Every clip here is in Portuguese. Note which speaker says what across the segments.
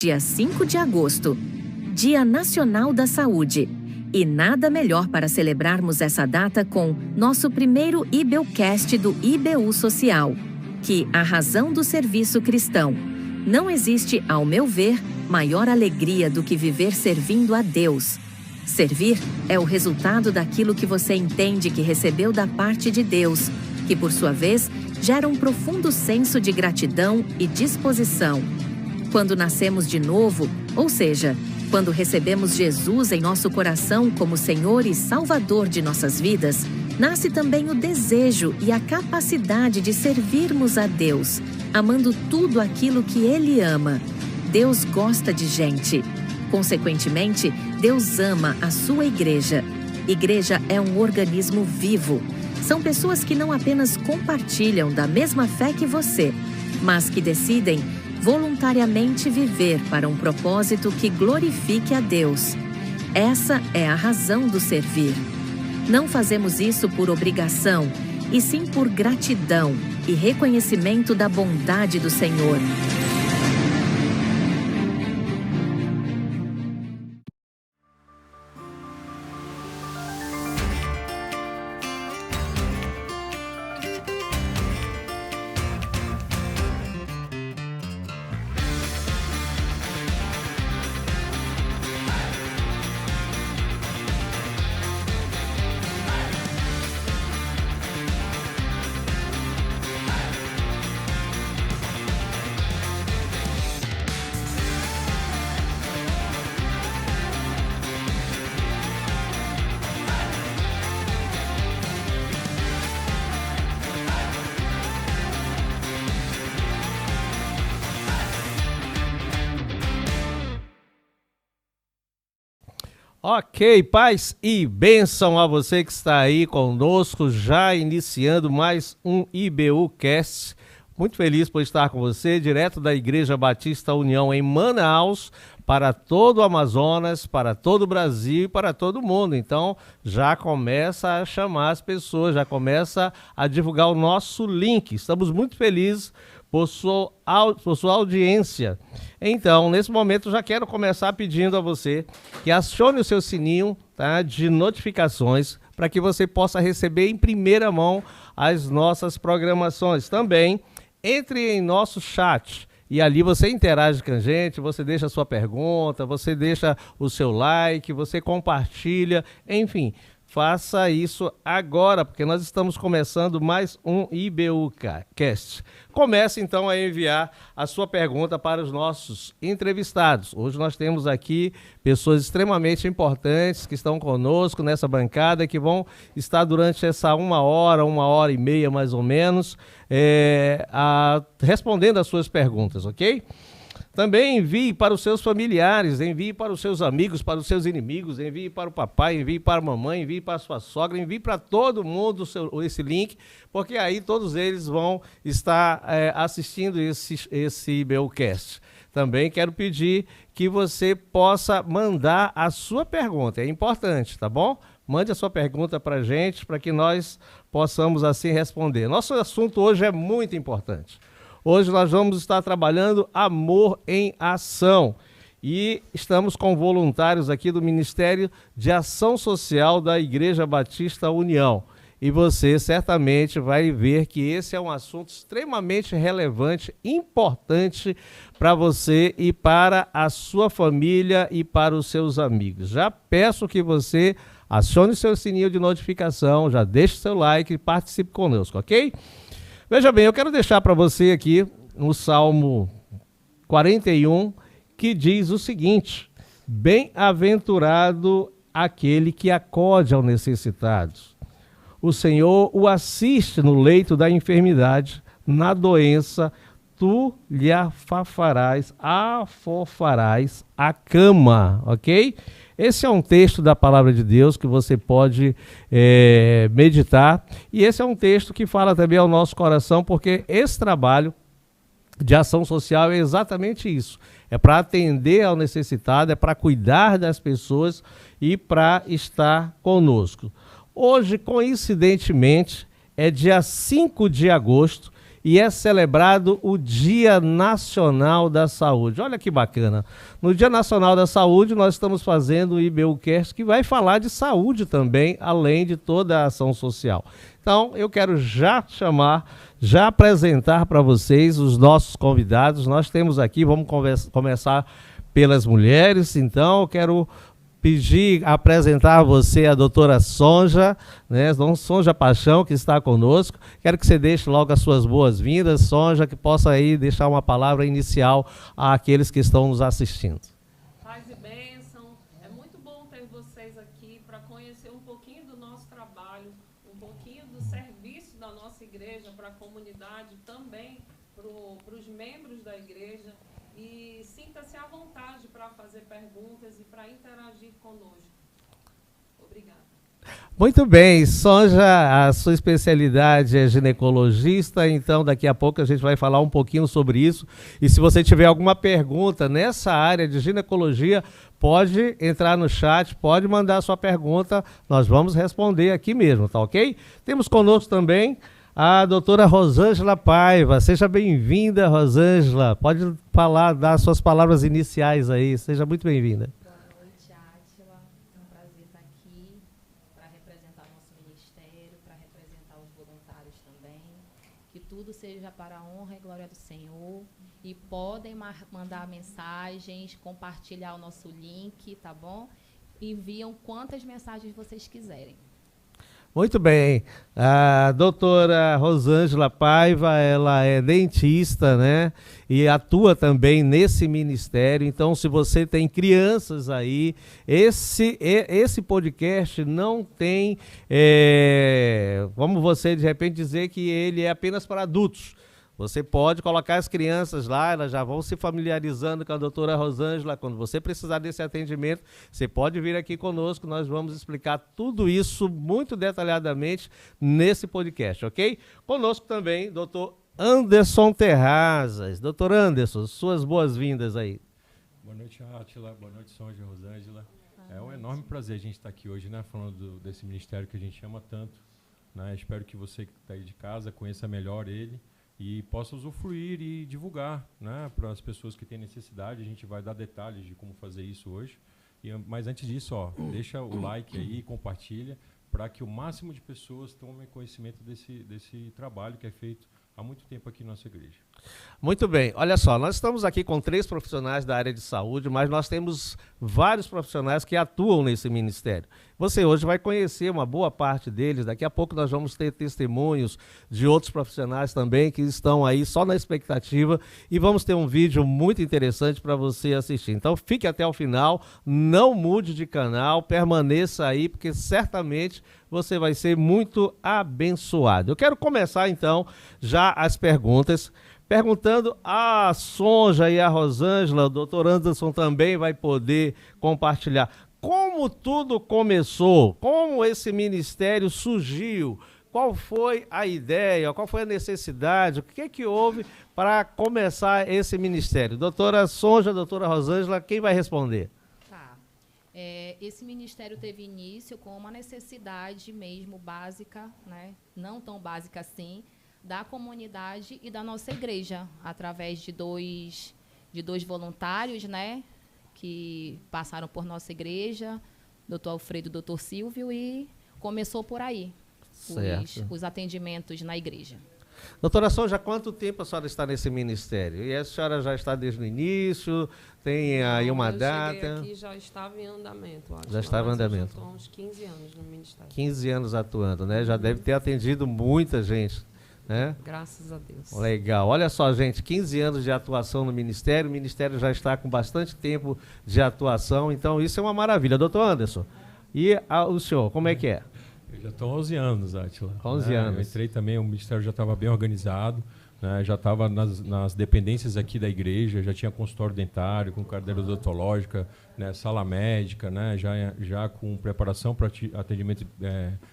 Speaker 1: Dia 5 de agosto, Dia Nacional da Saúde. E nada melhor para celebrarmos essa data com nosso primeiro IBEUcast do IBU Social, que a razão do serviço cristão. Não existe, ao meu ver, maior alegria do que viver servindo a Deus. Servir é o resultado daquilo que você entende que recebeu da parte de Deus, que por sua vez gera um profundo senso de gratidão e disposição. Quando nascemos de novo, ou seja, quando recebemos Jesus em nosso coração como Senhor e Salvador de nossas vidas, nasce também o desejo e a capacidade de servirmos a Deus, amando tudo aquilo que Ele ama. Deus gosta de gente. Consequentemente, Deus ama a sua igreja. Igreja é um organismo vivo. São pessoas que não apenas compartilham da mesma fé que você, mas que decidem voluntariamente viver para um propósito que glorifique a Deus. Essa é a razão do servir. Não fazemos isso por obrigação, e sim por gratidão e reconhecimento da bondade do Senhor.
Speaker 2: Ok, paz e bênção a você que está aí conosco, já iniciando mais um IBUcast. Muito feliz por estar com você, direto da Igreja Batista União em Manaus, para todo o Amazonas, para todo o Brasil e para todo o mundo. Então, já começa a chamar as pessoas, já começa a divulgar o nosso link. Estamos muito felizes por sua audiência. Então, nesse momento, já quero começar pedindo a você que acione o seu sininho, tá, de notificações para que você possa receber em primeira mão as nossas programações. Também, entre em nosso chat e ali você interage com a gente, você deixa a sua pergunta, você deixa o seu like, você compartilha, enfim. Faça isso agora, porque nós estamos começando mais um IBUcast. Comece então a enviar a sua pergunta para os nossos entrevistados. Hoje nós temos aqui pessoas extremamente importantes que estão conosco nessa bancada, que vão estar durante essa uma hora e meia mais ou menos, respondendo as suas perguntas, ok? Também envie para os seus familiares, envie para os seus amigos, para os seus inimigos, envie para o papai, envie para a mamãe, envie para a sua sogra, envie para todo mundo esse link, porque aí todos eles vão estar assistindo esse IBUcast. Também quero pedir que você possa mandar a sua pergunta, é importante, tá bom? Mande a sua pergunta para a gente, para que nós possamos assim responder. Nosso assunto hoje é muito importante. Hoje nós vamos estar trabalhando amor em ação e estamos com voluntários aqui do Ministério de Ação Social da Igreja Batista União. E você certamente vai ver que esse é um assunto extremamente relevante, importante para você e para a sua família e para os seus amigos. Já peço que você acione o seu sininho de notificação, já deixe o seu like e participe conosco, ok? Veja bem, eu quero deixar para você aqui no Salmo 41, que diz o seguinte: bem-aventurado aquele que acode ao necessitado. O Senhor o assiste no leito da enfermidade, na doença, tu lhe afofarás a cama, ok? Esse é um texto da palavra de Deus que você pode meditar, e esse é um texto que fala também ao nosso coração, porque esse trabalho de ação social é exatamente isso, é para atender ao necessitado, é para cuidar das pessoas e para estar conosco. Hoje, coincidentemente, é dia 5 de agosto e é celebrado o Dia Nacional da Saúde. Olha que bacana. No Dia Nacional da Saúde, nós estamos fazendo o IBUcast, que vai falar de saúde também, além de toda a ação social. Então, eu quero já apresentar para vocês os nossos convidados. Nós temos aqui, vamos começar pelas mulheres, então eu quero apresentar a você a doutora Sonja, né? Sonja Paixão, que está conosco. Quero que você deixe logo as suas boas-vindas, Sonja, que possa aí deixar uma palavra inicial àqueles que estão nos assistindo.
Speaker 3: Paz e bênção. É muito bom ter vocês aqui para conhecer um pouquinho do nosso trabalho, um pouquinho do serviço da nossa igreja para a comunidade, também para os membros da igreja. E sinta-se à vontade para fazer perguntas e para interagir conosco. Obrigada.
Speaker 2: Muito bem, Sonja, a sua especialidade é ginecologista, então daqui a pouco a gente vai falar um pouquinho sobre isso. E se você tiver alguma pergunta nessa área de ginecologia, pode entrar no chat, pode mandar a sua pergunta, nós vamos responder aqui mesmo, tá ok? Temos conosco também a doutora Rosângela Paiva. Seja bem-vinda, Rosângela. Pode falar, dar suas palavras iniciais aí. Seja muito bem-vinda.
Speaker 4: Boa noite, Átila. É um prazer estar aqui para representar nosso ministério, para representar os voluntários também. Que tudo seja para a honra e glória do Senhor. E podem mandar mensagens, compartilhar o nosso link, tá bom? Enviam quantas mensagens vocês quiserem.
Speaker 2: Muito bem. A doutora Rosângela Paiva, ela é dentista, né? E atua também nesse ministério. Então, se você tem crianças aí, esse podcast não tem, como você de repente dizer que ele é apenas para adultos. Você pode colocar as crianças lá, elas já vão se familiarizando com a doutora Rosângela. Quando você precisar desse atendimento, você pode vir aqui conosco, nós vamos explicar tudo isso muito detalhadamente nesse podcast, ok? Conosco também, doutor Anderson Terrazas. Doutor Anderson, suas boas-vindas aí.
Speaker 5: Boa noite, Átila. Boa noite, Sonja, Rosângela. É um enorme prazer a gente estar aqui hoje, né, falando desse ministério que a gente ama tanto, né? Espero que você que está aí de casa conheça melhor ele e possa usufruir e divulgar, né, para as pessoas que têm necessidade. A gente vai dar detalhes de como fazer isso hoje. Mas antes disso, deixa o like aí, compartilha, para que o máximo de pessoas tomem conhecimento desse trabalho que é feito há muito tempo aqui na nossa igreja.
Speaker 2: Muito bem, olha só, nós estamos aqui com 3 profissionais da área de saúde, mas nós temos vários profissionais que atuam nesse ministério. Você hoje vai conhecer uma boa parte deles, daqui a pouco nós vamos ter testemunhos de outros profissionais também que estão aí só na expectativa e vamos ter um vídeo muito interessante para você assistir. Então fique até o final, não mude de canal, permaneça aí, porque certamente você vai ser muito abençoado. Eu quero começar então já as perguntas, perguntando a Sonja e a Rosângela. O doutor Anderson também vai poder compartilhar como tudo começou, como esse ministério surgiu, qual foi a ideia, qual foi a necessidade, o que houve para começar esse ministério. Doutora Sonja, doutora Rosângela, quem vai responder?
Speaker 4: Tá. Esse ministério teve início com uma necessidade mesmo básica, né? Não tão básica assim, da comunidade e da nossa igreja, através de dois voluntários, né, que passaram por nossa igreja, doutor Alfredo e doutor Silvio, e começou por aí, os atendimentos na igreja.
Speaker 2: Doutora Sonja, há quanto tempo a senhora está nesse ministério? E a senhora já está desde o início? Tem aí uma data?
Speaker 3: Eu cheguei aqui, já estava em andamento, acho.
Speaker 2: Já estava em andamento.
Speaker 3: Já estou há uns 15 anos no ministério.
Speaker 2: 15 anos atuando, né? Já deve ter atendido muita gente, né?
Speaker 3: Graças a Deus.
Speaker 2: Legal. Olha só, gente, 15 anos de atuação no ministério. O ministério já está com bastante tempo de atuação, então isso é uma maravilha. Doutor Anderson, e o senhor, como é que é?
Speaker 5: Eu já estou há 11 anos, Átila.
Speaker 2: 11 anos.
Speaker 5: Eu entrei também, o ministério já estava bem organizado, né? Já estava nas dependências aqui da igreja, já tinha consultório dentário, com cadeira odontológica, né? Sala médica, né? Já com preparação para atendimento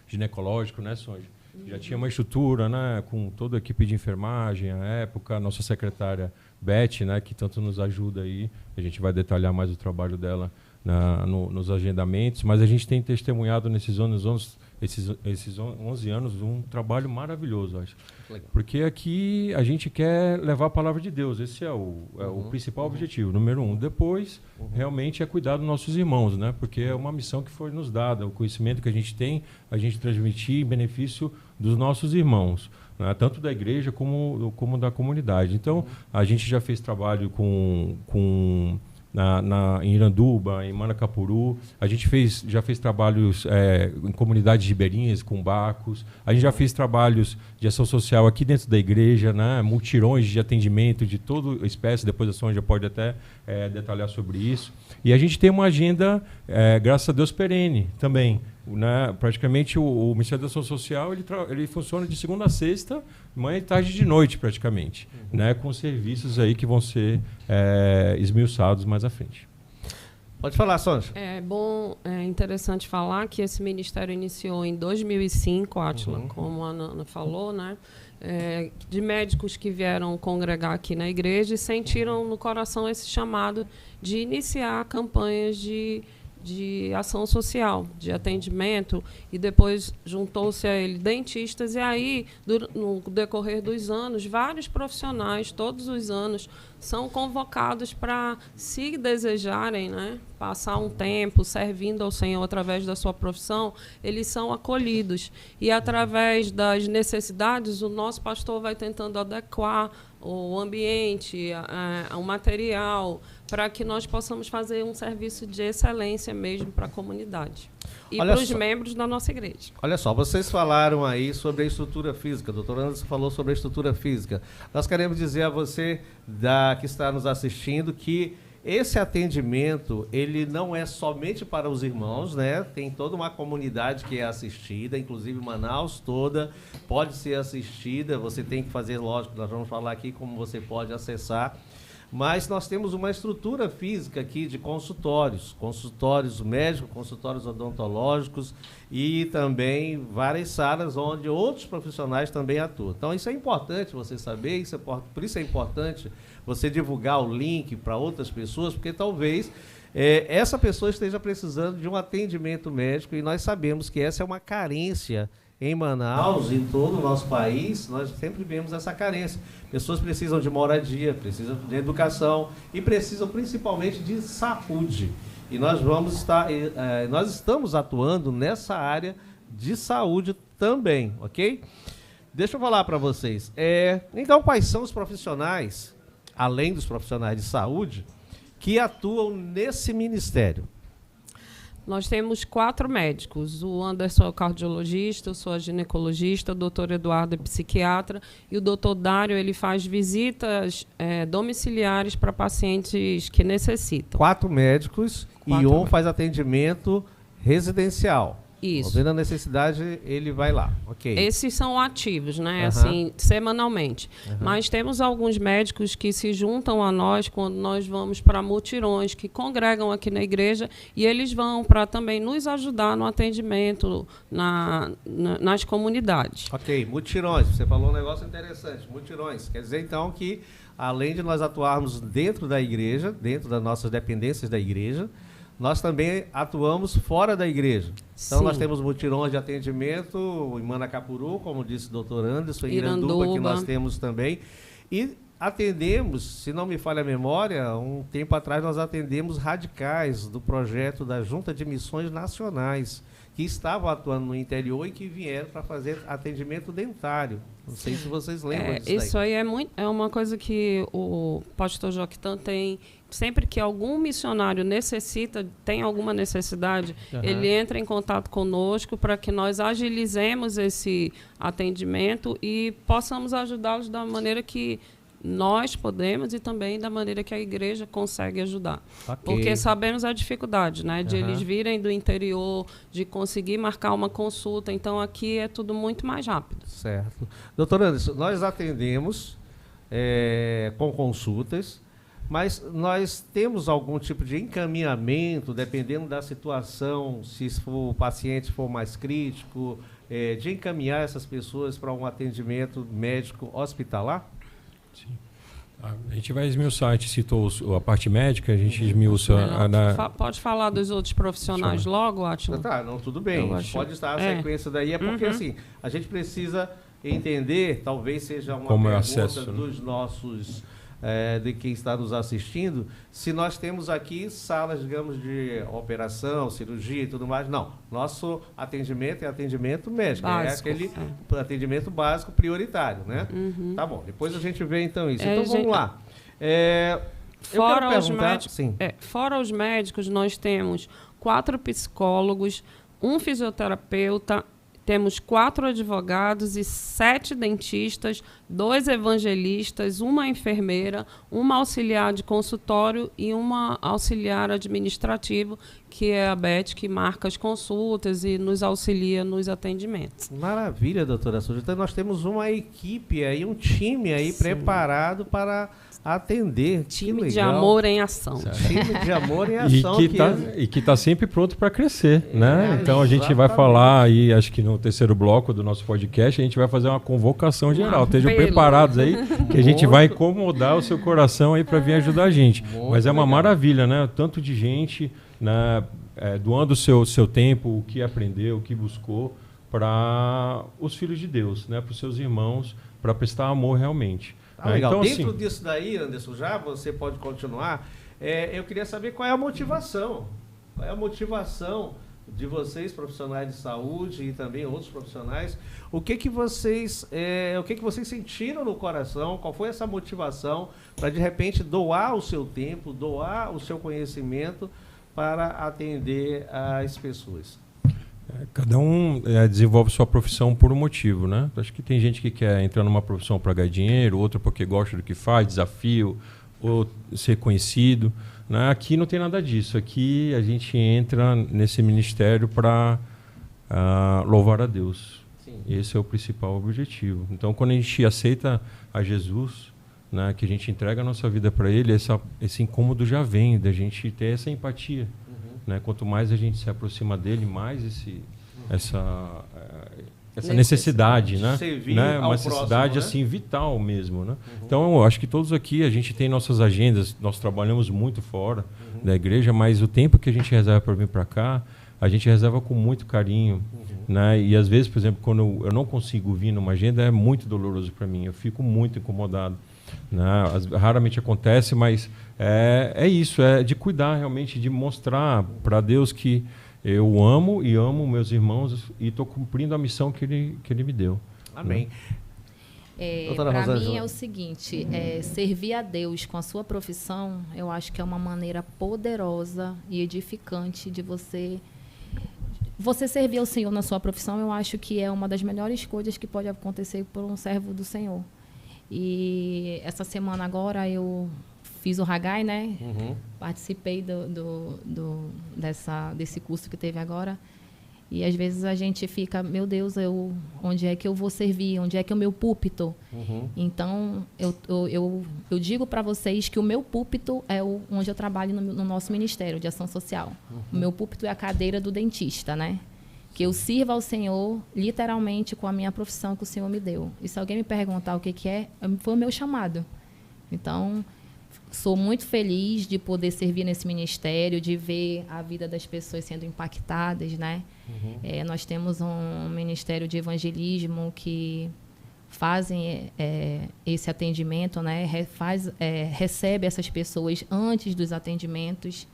Speaker 5: ginecológico, né, Sonja? Já tinha uma estrutura, né, com toda a equipe de enfermagem, à época, a nossa secretária Beth, né, que tanto nos ajuda aí. A gente vai detalhar mais o trabalho dela nos agendamentos, mas a gente tem testemunhado nesses anos esses 11 anos, um trabalho maravilhoso, acho. Porque aqui a gente quer levar a palavra de Deus. Esse é o principal objetivo, número 1. Depois, realmente, é cuidar dos nossos irmãos, né? Porque é uma missão que foi nos dada. O conhecimento que a gente tem, a gente transmitir em benefício dos nossos irmãos, né? Tanto da igreja como da comunidade. Então, a gente já fez trabalho em Iranduba, em Manacapuru. A gente já fez trabalhos em comunidades ribeirinhas, com barcos. A gente já fez trabalhos de ação social aqui dentro da igreja, né? Multirões de atendimento de toda espécie. Depois a Sônia pode até detalhar sobre isso. E a gente tem uma agenda, graças a Deus, perene também. Né? Praticamente o Ministério da Ação Social ele funciona de segunda a sexta, manhã, tarde e de noite, praticamente, né? Com serviços aí que vão ser esmiuçados mais à frente.
Speaker 2: Pode falar, Sônia.
Speaker 3: É interessante falar que esse ministério iniciou em 2005, Átila, como a Ana falou, né? De médicos que vieram congregar aqui na igreja e sentiram no coração esse chamado de iniciar campanhas de ação social, de atendimento, e depois juntou-se a ele dentistas, e aí, no decorrer dos anos, vários profissionais, todos os anos, são convocados para, se desejarem, né, passar um tempo servindo ao Senhor através da sua profissão, eles são acolhidos. E, através das necessidades, o nosso pastor vai tentando adequar o ambiente, o material, para que nós possamos fazer um serviço de excelência mesmo para a comunidade e para os membros da nossa igreja.
Speaker 2: Olha só, vocês falaram aí sobre a estrutura física, a doutora Anderson falou sobre a estrutura física. Nós queremos dizer a você que está nos assistindo que esse atendimento, ele não é somente para os irmãos, né? Tem toda uma comunidade que é assistida, inclusive Manaus toda pode ser assistida. Você tem que fazer, lógico, nós vamos falar aqui como você pode acessar. Mas nós temos uma estrutura física aqui de consultórios médicos, consultórios odontológicos e também várias salas onde outros profissionais também atuam. Então, isso é importante você saber, por isso é importante você divulgar o link para outras pessoas, porque talvez essa pessoa esteja precisando de um atendimento médico e nós sabemos que essa é uma carência em Manaus, em todo o nosso país, nós sempre vemos essa carência. Pessoas precisam de moradia, precisam de educação e precisam principalmente de saúde. E nós estamos atuando nessa área de saúde também, ok? Deixa eu falar para vocês. Então, quais são os profissionais, além dos profissionais de saúde, que atuam nesse ministério?
Speaker 3: Nós temos 4 médicos. O Anderson é o cardiologista, eu sou a ginecologista, o doutor Eduardo é psiquiatra e o doutor Dário ele faz visitas domiciliares para pacientes que necessitam. 4
Speaker 2: médicos e um faz atendimento residencial.
Speaker 3: Isso.
Speaker 2: Vendo a necessidade, ele vai lá. Ok.
Speaker 3: Esses são ativos, né? Assim, semanalmente. Mas temos alguns médicos que se juntam a nós quando nós vamos para mutirões, que congregam aqui na igreja, e eles vão para também nos ajudar no atendimento nas comunidades.
Speaker 2: Ok, mutirões. Você falou um negócio interessante. Mutirões. Quer dizer, então, que além de nós atuarmos dentro da igreja, dentro das nossas dependências da igreja, nós também atuamos fora da igreja. Então,
Speaker 3: Sim.
Speaker 2: Nós temos mutirões de atendimento em Manacapuru, como disse o doutor Anderson, em Iranduba, que nós temos também. E atendemos, se não me falha a memória, um tempo atrás nós atendemos radicais do projeto da Junta de Missões Nacionais, que estavam atuando no interior e que vieram para fazer atendimento dentário. Não sei se vocês lembram disso.
Speaker 3: Isso aí é uma coisa que o pastor Joquitã tem. Sempre que algum missionário tem alguma necessidade, ele entra em contato conosco para que nós agilizemos esse atendimento e possamos ajudá-los da maneira que nós podemos e também da maneira que a igreja consegue ajudar. Okay. Porque sabemos a dificuldade, né, de eles virem do interior, de conseguir marcar uma consulta. Então, aqui é tudo muito mais rápido.
Speaker 2: Certo. Doutor Anderson, nós atendemos com consultas, mas nós temos algum tipo de encaminhamento, dependendo da situação, se o paciente for mais crítico, de encaminhar essas pessoas para um atendimento médico hospitalar?
Speaker 5: Sim. A gente vai esmiuçar, a gente citou a parte médica, a gente esmiuça...
Speaker 3: Pode falar dos outros profissionais logo, Átila?
Speaker 2: Tá, não, tudo bem. Pode estar a sequência daí. É porque, assim, a gente precisa entender, talvez seja uma
Speaker 5: como
Speaker 2: pergunta
Speaker 5: acesso,
Speaker 2: dos nossos... de quem está nos assistindo, se nós temos aqui salas, digamos, de operação, cirurgia e tudo mais. Não, nosso atendimento é atendimento médico,
Speaker 3: básico,
Speaker 2: é aquele atendimento básico prioritário, né? Tá bom, depois a gente vê então isso. Então vamos lá.
Speaker 3: Fora os médicos, nós temos 4 psicólogos, um fisioterapeuta, temos 4 advogados e 7 dentistas, 2 evangelistas, uma enfermeira, uma auxiliar de consultório e uma auxiliar administrativo, que é a Beth, que marca as consultas e nos auxilia nos atendimentos.
Speaker 2: Maravilha, doutora Souza. Então nós temos uma equipe aí, um time aí preparado para atender.
Speaker 3: Time de amor em ação.
Speaker 2: Time de amor em ação.
Speaker 5: E que está sempre pronto para crescer, né? Então a gente vai falar aí, acho que no terceiro bloco do nosso podcast, a gente vai fazer uma convocação geral. Estejam preparados aí, que a gente vai incomodar o seu coração aí para vir ajudar a gente. Mas é uma maravilha, né? Tanto de gente, né, doando o seu tempo, o que aprendeu, o que buscou para os filhos de Deus, né? Para os seus irmãos, para prestar amor realmente.
Speaker 2: Legal.
Speaker 5: Então,
Speaker 2: Dentro
Speaker 5: assim,
Speaker 2: disso daí, Anderson, já você pode continuar. Eu queria saber qual é a motivação. Qual é a motivação de vocês, profissionais de saúde e também outros profissionais? O que vocês sentiram no coração? Qual foi essa motivação para, de repente, doar o seu tempo, doar o seu conhecimento para atender as pessoas?
Speaker 5: Cada um desenvolve sua profissão por um motivo, né? Acho que tem gente que quer entrar numa profissão para ganhar dinheiro, outra porque gosta do que faz, desafio, ou ser conhecido, né? Aqui não tem nada disso. Aqui a gente entra nesse ministério para louvar a Deus. Sim. Esse é o principal objetivo. Então, quando a gente aceita a Jesus, né, que a gente entrega a nossa vida para Ele, esse incômodo já vem da gente ter essa empatia. Né? Quanto mais a gente se aproxima dele, mais essa necessidade, né? Uma necessidade próximo, né? Assim, vital mesmo. Né? Então, eu acho que todos aqui, a gente tem nossas agendas, nós trabalhamos muito fora da igreja, mas o tempo que a gente reserva para vir para cá, a gente reserva com muito carinho. Né? E às vezes, por exemplo, quando eu não consigo vir numa agenda, é muito doloroso para mim, eu fico muito incomodado. Né? Raramente acontece, mas é isso, é de cuidar realmente, de mostrar para Deus que eu amo e amo meus irmãos e estou cumprindo a missão que ele me deu.
Speaker 2: Amém.
Speaker 4: Para mim é o seguinte, servir a Deus com a sua profissão, eu acho que é uma maneira poderosa e edificante de você servir ao Senhor na sua profissão. Eu acho que é uma das melhores coisas que pode acontecer por um servo do Senhor. E essa semana agora eu fiz o Haggai, né? Participei desse curso que teve agora. E às vezes a gente fica, meu Deus, onde é que eu vou servir? Onde é que é o meu púlpito? Então, eu digo para vocês que o meu púlpito é onde eu trabalho no nosso Ministério de Ação Social. O meu púlpito é a cadeira do dentista, né? Que eu sirva ao Senhor, literalmente, com a minha profissão que o Senhor me deu. E se alguém me perguntar o que é, foi o meu chamado. Então, sou muito feliz de poder servir nesse ministério, de ver a vida das pessoas sendo impactadas, né? Nós temos um ministério de evangelismo que fazem esse atendimento, né? Recebe essas pessoas antes dos atendimentos.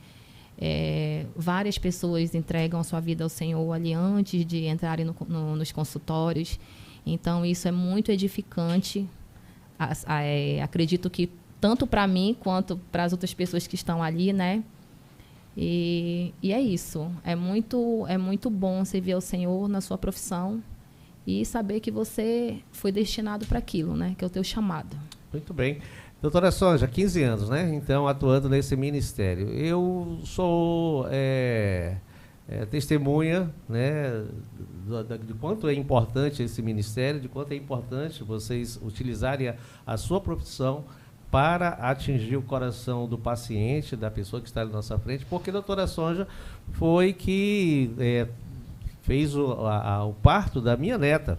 Speaker 4: Várias pessoas entregam a sua vida ao Senhor ali antes de entrarem nos consultórios. Então, isso é muito edificante. Acredito que tanto para mim quanto para as outras pessoas que estão ali, né? E é isso. É muito bom servir ao Senhor na sua profissão e saber que você foi destinado para aquilo, né? Que é o teu chamado.
Speaker 2: Muito bem. Doutora Sonja, 15 anos, né? Então, atuando nesse ministério. Eu sou testemunha, né, de quanto é importante esse ministério, de quanto é importante vocês utilizarem a sua profissão para atingir o coração do paciente, da pessoa que está ali na nossa frente, porque a doutora Sonja foi que fez o parto da minha neta.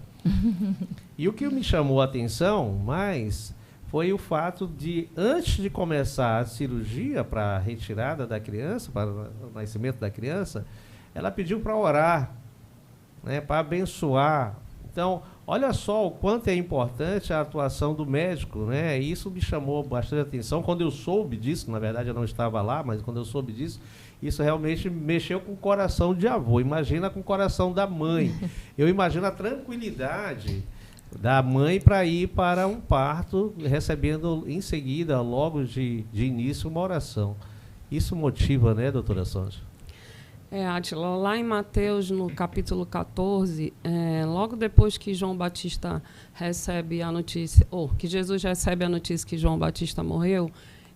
Speaker 2: E o que me chamou a atenção mais foi o fato de, antes de começar a cirurgia para a retirada da criança, para o nascimento da criança, ela pediu para orar, né, para abençoar. Então, olha só o quanto é importante a atuação do médico, né? E isso me chamou bastante atenção. Quando eu soube disso, na verdade eu não estava lá, mas quando eu soube disso, isso realmente mexeu com o coração de avô. Imagina com o coração da mãe. Eu imagino a tranquilidade da mãe para ir para um parto, recebendo em seguida, logo de início, uma oração. Isso motiva, né, doutora Sônia?
Speaker 3: Átila, lá em Mateus, no capítulo 14, logo depois que João Batista recebe a notícia, que Jesus recebe a notícia que João Batista morreu,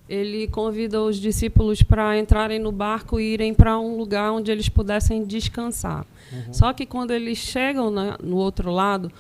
Speaker 3: ele convida os discípulos para entrarem no barco e irem para um lugar onde eles pudessem descansar. Só que quando eles chegam no outro lado,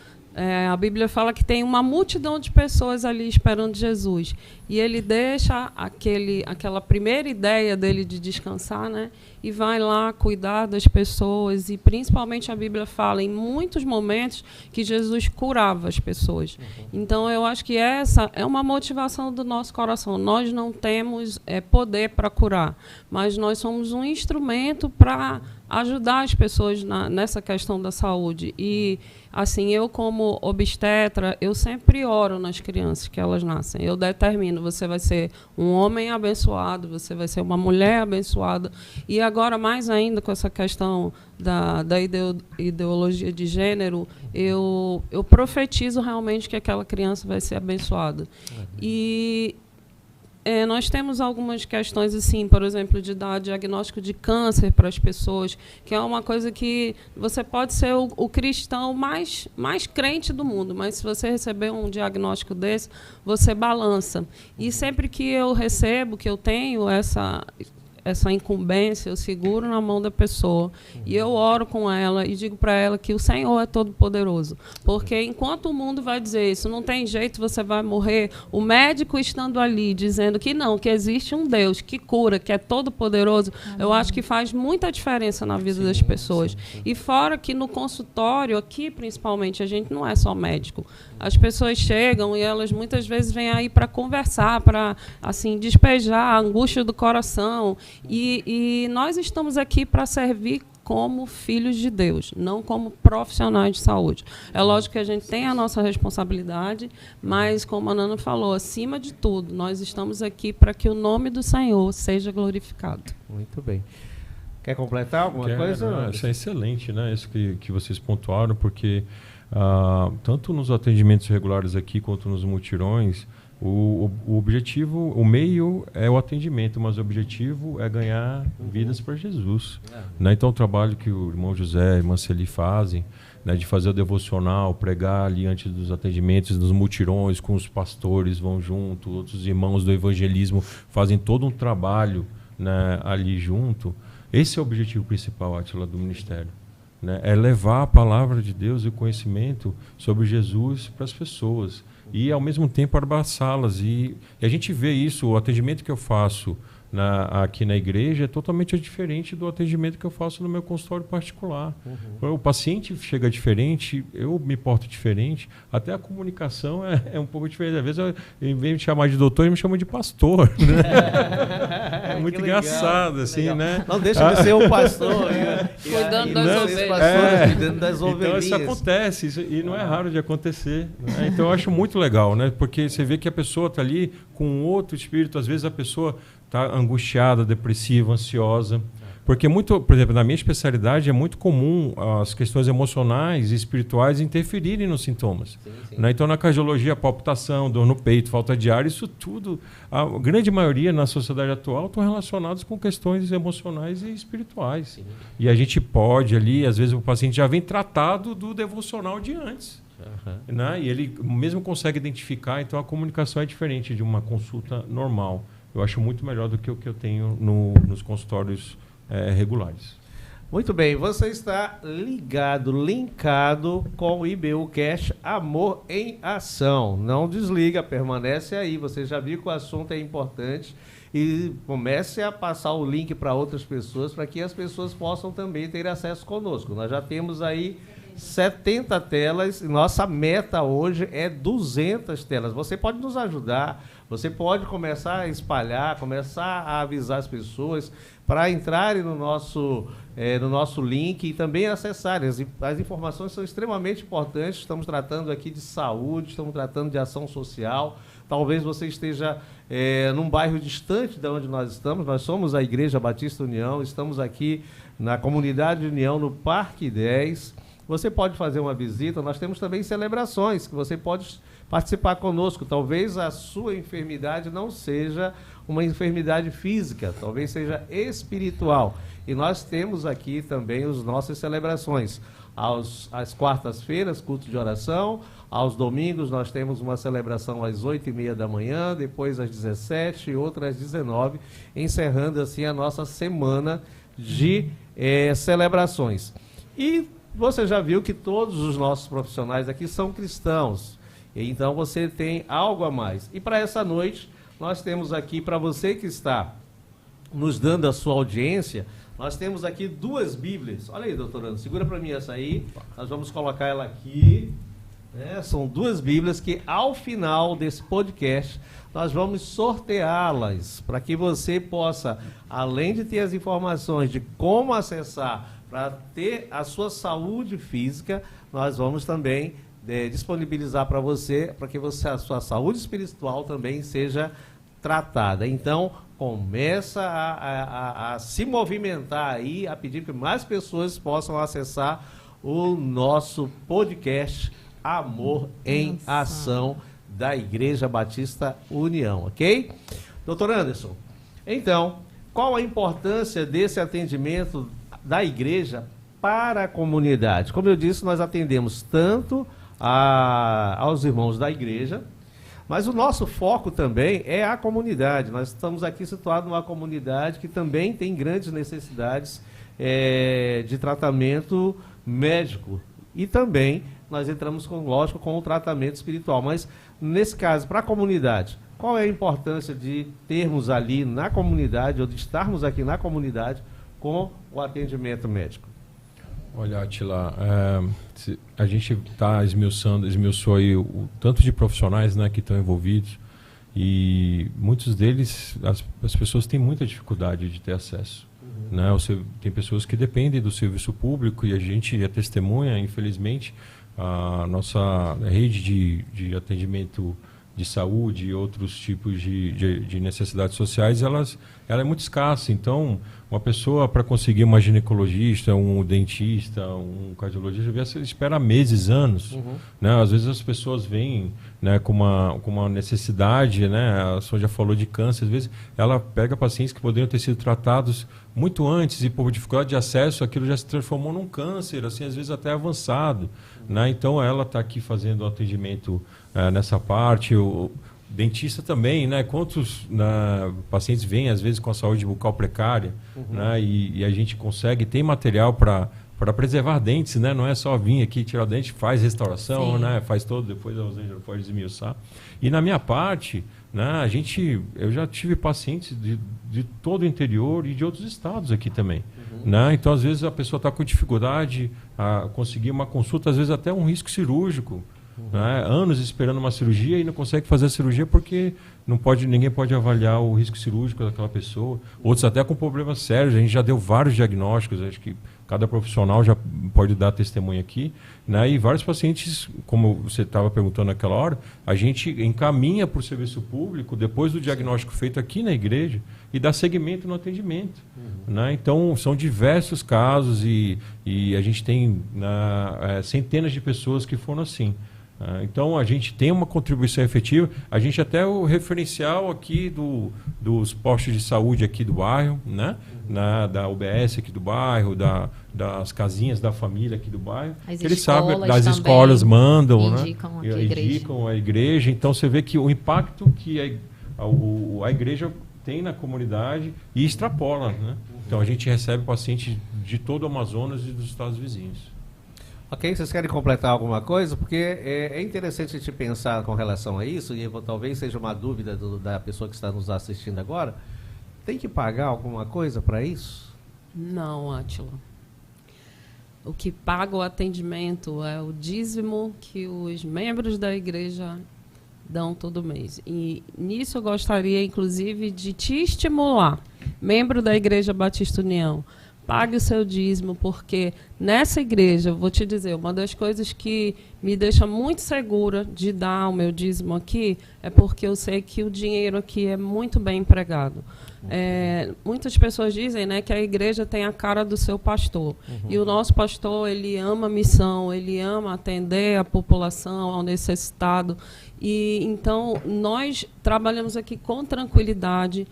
Speaker 3: a Bíblia fala que tem uma multidão de pessoas ali esperando Jesus. E ele deixa aquela primeira ideia dele de descansar, né? E vai lá cuidar das pessoas. E, principalmente, a Bíblia fala em muitos momentos que Jesus curava as pessoas. Então, eu acho que essa é uma motivação do nosso coração. Nós não temos poder para curar, mas nós somos um instrumento para ajudar as pessoas nessa questão da saúde. E, assim, eu como obstetra, eu sempre oro nas crianças que elas nascem. Eu determino, você vai ser um homem abençoado, você vai ser uma mulher abençoada. E agora, mais ainda, com essa questão da ideologia de gênero, eu profetizo realmente que aquela criança vai ser abençoada. E nós temos algumas questões, assim, por exemplo, de dar diagnóstico de câncer para as pessoas, que é uma coisa que você pode ser o cristão mais crente do mundo, mas se você receber um diagnóstico desse, você balança. E sempre que eu recebo, que eu tenho essa incumbência, eu seguro na mão da pessoa e eu oro com ela e digo para ela que o Senhor é todo poderoso, porque enquanto o mundo vai dizer isso, não tem jeito, você vai morrer, o médico estando ali dizendo que não, que existe um Deus que cura, que é todo poderoso, eu acho que faz muita diferença na vida das pessoas. E fora que no consultório, aqui principalmente, a gente não é só médico, as pessoas chegam e elas muitas vezes vêm aí para conversar, para assim despejar a angústia do coração. E nós estamos aqui para servir como filhos de Deus, não como profissionais de saúde. É lógico que a gente tem a nossa responsabilidade, mas, como a Nana falou, acima de tudo, nós estamos aqui para que o nome do Senhor seja glorificado.
Speaker 2: Muito bem. Quer completar alguma coisa?
Speaker 5: Não, isso é excelente, né? Isso que vocês pontuaram, porque tanto nos atendimentos regulares aqui quanto nos mutirões, o objetivo, o meio é o atendimento, mas o objetivo é ganhar vidas para Jesus. Né? Então, o trabalho que o irmão José e a irmã Celi fazem, né, de fazer o devocional, pregar ali antes dos atendimentos, dos mutirões, com os pastores, vão junto, outros irmãos do evangelismo fazem todo um trabalho, né, ali junto. Esse é o objetivo principal, Átila, do ministério. Né? É levar a palavra de Deus e o conhecimento sobre Jesus para as pessoas. E, ao mesmo tempo, abraçá-las. E a gente vê isso, o atendimento que eu faço aqui na igreja é totalmente diferente do atendimento que eu faço no meu consultório particular. O paciente chega diferente, eu me porto diferente, até a comunicação é um pouco diferente. Às vezes, em vez de me chamar de doutor, ele me chama de pastor. Né? É muito engraçado, assim, né?
Speaker 2: Não deixa de ser um pastor.
Speaker 3: Cuidando das
Speaker 2: ovelhas. Cuidando das ovelhinhas.
Speaker 5: Então, isso acontece, e não é raro de acontecer. Né? Então, eu acho muito legal, né? Porque você vê que a pessoa está ali com outro espírito. Às vezes, a pessoa está angustiada, depressiva, ansiosa. Porque, por exemplo, na minha especialidade, é muito comum as questões emocionais e espirituais interferirem nos sintomas. Sim. Né? Então, na cardiologia, palpitação, dor no peito, falta de ar, isso tudo, a grande maioria na sociedade atual estão relacionados com questões emocionais e espirituais. Sim. E a gente pode ali, às vezes o paciente já vem tratado do devocional de antes. Né? E ele mesmo consegue identificar, então a comunicação é diferente de uma consulta normal. Eu acho muito melhor do que o que eu tenho nos consultórios regulares.
Speaker 2: Muito bem, você está linkado com o IBUcast Amor em Ação. Não desliga, permanece aí. Você já viu que o assunto é importante e comece a passar o link para outras pessoas, para que as pessoas possam também ter acesso conosco. Nós já temos aí 70 telas, e nossa meta hoje é 200 telas. Você pode nos ajudar, você pode começar a espalhar, começar a avisar as pessoas para entrarem no nosso link e também acessarem. As informações são extremamente importantes. Estamos tratando aqui de saúde, estamos tratando de ação social. Talvez você esteja num bairro distante de onde nós estamos. Nós somos a Igreja Batista União, estamos aqui na Comunidade União, no Parque 10. Você pode fazer uma visita. Nós temos também celebrações que você pode participar conosco. Talvez a sua enfermidade não seja uma enfermidade física, talvez seja espiritual. E nós temos aqui também as nossas celebrações. Às quartas-feiras, culto de oração. Aos domingos, nós temos uma celebração às 8h30 da manhã, depois às 17h e outra às 19h, encerrando assim a nossa semana de celebrações. E você já viu que todos os nossos profissionais aqui são cristãos. Então você tem algo a mais. E para essa noite, nós temos aqui, para você que está nos dando a sua audiência, nós temos aqui 2 Bíblias. Olha aí, doutorando, segura para mim essa aí. Nós vamos colocar ela aqui. São 2 Bíblias que, ao final desse podcast, nós vamos sorteá-las para que você possa, além de ter as informações de como acessar para ter a sua saúde física, nós vamos também disponibilizar para você, para que a sua saúde espiritual também seja tratada. Então, começa a se movimentar aí, a pedir que mais pessoas possam acessar o nosso podcast Amor em Ação da Igreja Batista União, ok? Doutor Anderson, então, qual a importância desse atendimento da igreja para a comunidade? Como eu disse, nós atendemos tanto aos irmãos da igreja, mas o nosso foco também é a comunidade. Nós estamos aqui situados numa comunidade que também tem grandes necessidades de tratamento médico. E também nós entramos, lógico, com o tratamento espiritual. Mas, nesse caso, para a comunidade, qual é a importância de termos ali na comunidade, ou de estarmos aqui na comunidade, com o atendimento médico?
Speaker 5: Olha, Atila, a gente esmiuçou aí o tanto de profissionais, né, que estão envolvidos, e muitos deles, as pessoas têm muita dificuldade de ter acesso. Né? Tem pessoas que dependem do serviço público, e a gente é testemunha, infelizmente, a nossa rede de atendimento de saúde e outros tipos de necessidades sociais, ela é muito escassa. Então, uma pessoa, para conseguir uma ginecologista, um dentista, um cardiologista, espera meses, anos. Né? Às vezes as pessoas vêm, né, com uma necessidade, né? A senhora já falou de câncer, às vezes ela pega pacientes que poderiam ter sido tratados muito antes, e por dificuldade de acesso, aquilo já se transformou num câncer, assim, às vezes até avançado. Né? Então, ela está aqui fazendo o atendimento nessa parte. O dentista também, né? Quantos pacientes vêm, às vezes, com a saúde bucal precária, né? E a gente consegue, tem material para preservar dentes, né? Não é só vir aqui tirar o dente, faz restauração, né? Faz todo, depois a Rosângela pode esmiuçar. E na minha parte, né, eu já tive pacientes de todo o interior e de outros estados aqui também. Né? Então, às vezes, a pessoa está com dificuldade a conseguir uma consulta, às vezes até um risco cirúrgico. Né? Anos esperando uma cirurgia e não consegue fazer a cirurgia porque ninguém pode avaliar o risco cirúrgico daquela pessoa. Outros até com problemas sérios. A gente já deu vários diagnósticos, acho que cada profissional já pode dar testemunho aqui. Né? E vários pacientes, como você estava perguntando naquela hora, a gente encaminha para o serviço público depois do diagnóstico feito aqui na igreja e dá seguimento no atendimento. Né? Então, são diversos casos e a gente tem centenas de pessoas que foram assim. Então, a gente tem uma contribuição efetiva. A gente até o referencial aqui dos postos de saúde aqui do bairro, né? Da UBS aqui do bairro, das casinhas da família aqui do bairro. Eles sabem, das escolas mandam, indicam, né? Indicam a igreja. Então, você vê que o impacto que a igreja tem na comunidade e extrapola. Né? Então, a gente recebe pacientes de todo o Amazonas e dos estados vizinhos.
Speaker 2: Ok, vocês querem completar alguma coisa? Porque é interessante a gente pensar com relação a isso, e talvez seja uma dúvida da pessoa que está nos assistindo agora. Tem que pagar alguma coisa para isso?
Speaker 6: Não, Átila.
Speaker 3: o que paga o atendimento é o dízimo que os membros da igreja dão todo mês. E nisso eu gostaria, inclusive, de te estimular, membro da Igreja Batista União, pague o seu dízimo, porque nessa igreja, vou te dizer, uma das coisas que me deixa muito segura de dar o meu dízimo aqui é porque eu sei que o dinheiro aqui é muito bem empregado. Muitas pessoas dizem, né, que a igreja tem a cara do seu pastor. E o nosso pastor, ele ama a missão, ele ama atender a população, ao necessitado. E então nós trabalhamos aqui com tranquilidade,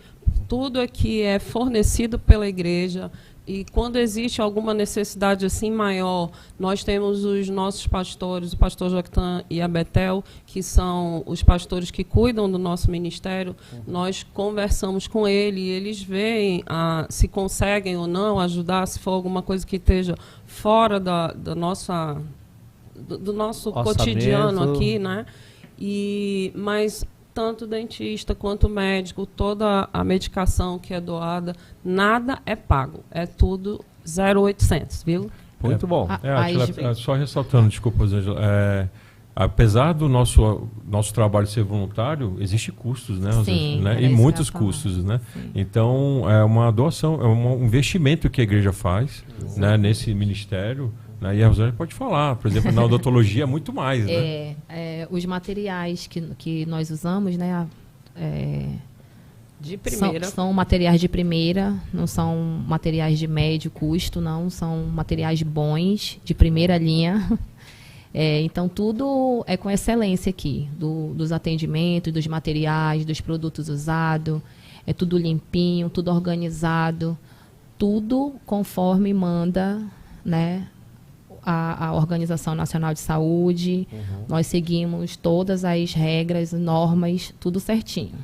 Speaker 3: tudo aqui é fornecido pela igreja. E quando existe alguma necessidade assim maior, nós temos os nossos pastores, o pastor Joctan e a Betel, que são os pastores que cuidam do nosso ministério. Nós conversamos com ele e eles veem se conseguem ou não ajudar, se for alguma coisa que esteja fora do nosso orçamento, cotidiano aqui, né? Mas tanto o dentista quanto o médico, toda a medicação que é doada, nada é pago. É tudo 0,800, viu?
Speaker 2: Muito bom.
Speaker 5: Só ressaltando, desculpa, Rosângela, apesar do nosso trabalho ser voluntário, existem custos, né, Rosângela?
Speaker 4: Sim,
Speaker 5: né? E muitos custos, né? Sim. Então, é uma doação, é um investimento que a igreja faz, né, nesse ministério. E a Rosângela pode falar, por exemplo, na odontologia, muito mais, né?
Speaker 4: Os materiais que nós usamos, né,
Speaker 3: de primeira.
Speaker 4: São materiais de primeira, não são materiais de médio custo, não, são materiais bons, de primeira linha. Então, tudo é com excelência aqui, dos atendimentos, dos materiais, dos produtos usados, é tudo limpinho, tudo organizado, tudo conforme manda, né, a Organização Nacional de Saúde. Nós seguimos todas as regras, normas, tudo certinho.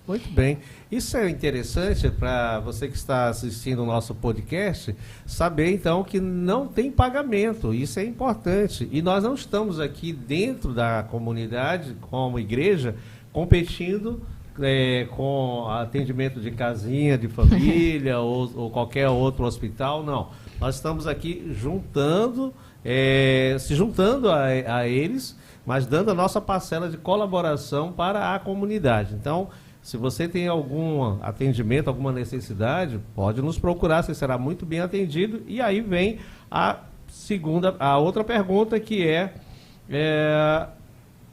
Speaker 2: Muito bem. Isso é interessante para você que está assistindo o nosso podcast, saber então que não tem pagamento. Isso é importante. E nós não estamos aqui dentro da comunidade, como igreja, competindo com atendimento de casinha, de família ou qualquer outro hospital, não. Nós estamos aqui se juntando a eles, mas dando a nossa parcela de colaboração para a comunidade. Então, se você tem algum atendimento, alguma necessidade, pode nos procurar, você será muito bem atendido. E aí vem a outra pergunta, que